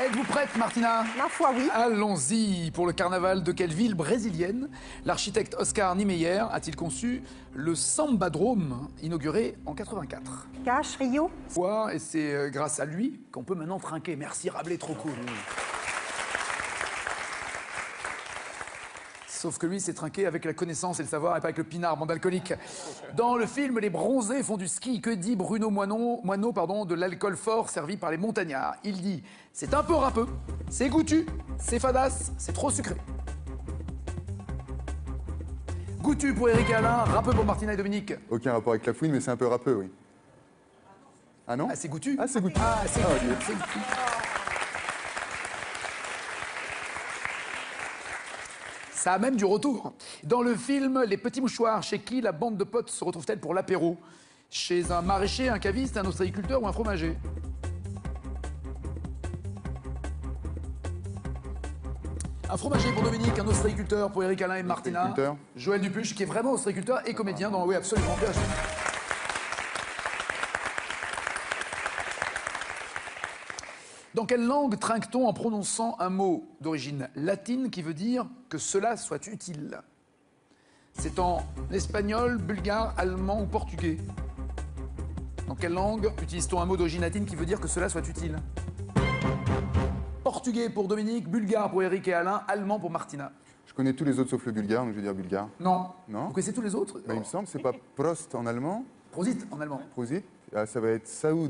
Êtes-vous prête, Martina? Ma foi, oui. Allons-y. Pour le carnaval de quelle ville brésilienne l'architecte Oscar Niemeyer a-t-il conçu le Sambadrome, inauguré en 84? Cache, Rio. Et c'est grâce à lui qu'on peut maintenant trinquer. Merci Rabelais, trop cool. Sauf que lui, s'est trinqué avec la connaissance et le savoir et pas avec le pinard, bande alcoolique. Dans le film Les Bronzés font du ski, que dit Bruno Moineau de l'alcool fort servi par les montagnards? Il dit « C'est un peu râpeux, c'est goûtu, c'est fadasse, c'est trop sucré ». Goûtu pour Eric et Alain, râpeux pour Martina et Dominique. Aucun rapport avec la fouine, mais c'est un peu râpeux, oui. Ah non? Ah, c'est goûtu? Ah, c'est goûtu. Ah, c'est Ah, goûtu, ok. c'est goûtu. Ça a même du retour. Dans le film Les Petits Mouchoirs, chez qui la bande de potes se retrouve-t-elle pour l'apéro? Chez un maraîcher, un caviste, un ostréiculteur ou un fromager? Un fromager pour Dominique, un ostréiculteur pour Eric Alain et Martina. Ostréiculteur. Joël Dupuche, qui est vraiment ostréiculteur et comédien dans... Oui, absolument. Bien joué. Dans quelle langue trinque-t-on en prononçant un mot d'origine latine qui veut dire que cela soit utile? C'est en espagnol, bulgare, allemand ou portugais? Dans quelle langue utilise-t-on un mot d'origine latine qui veut dire que cela soit utile? Portugais pour Dominique, bulgare pour Eric et Alain, allemand pour Martina. Je connais tous les autres sauf le bulgare, donc je vais dire bulgare. Non. Non? Vous connaissez tous les autres? Il me semble, c'est pas Prost en allemand? Prosit en allemand. Prosit. Ah, ça va être Saoud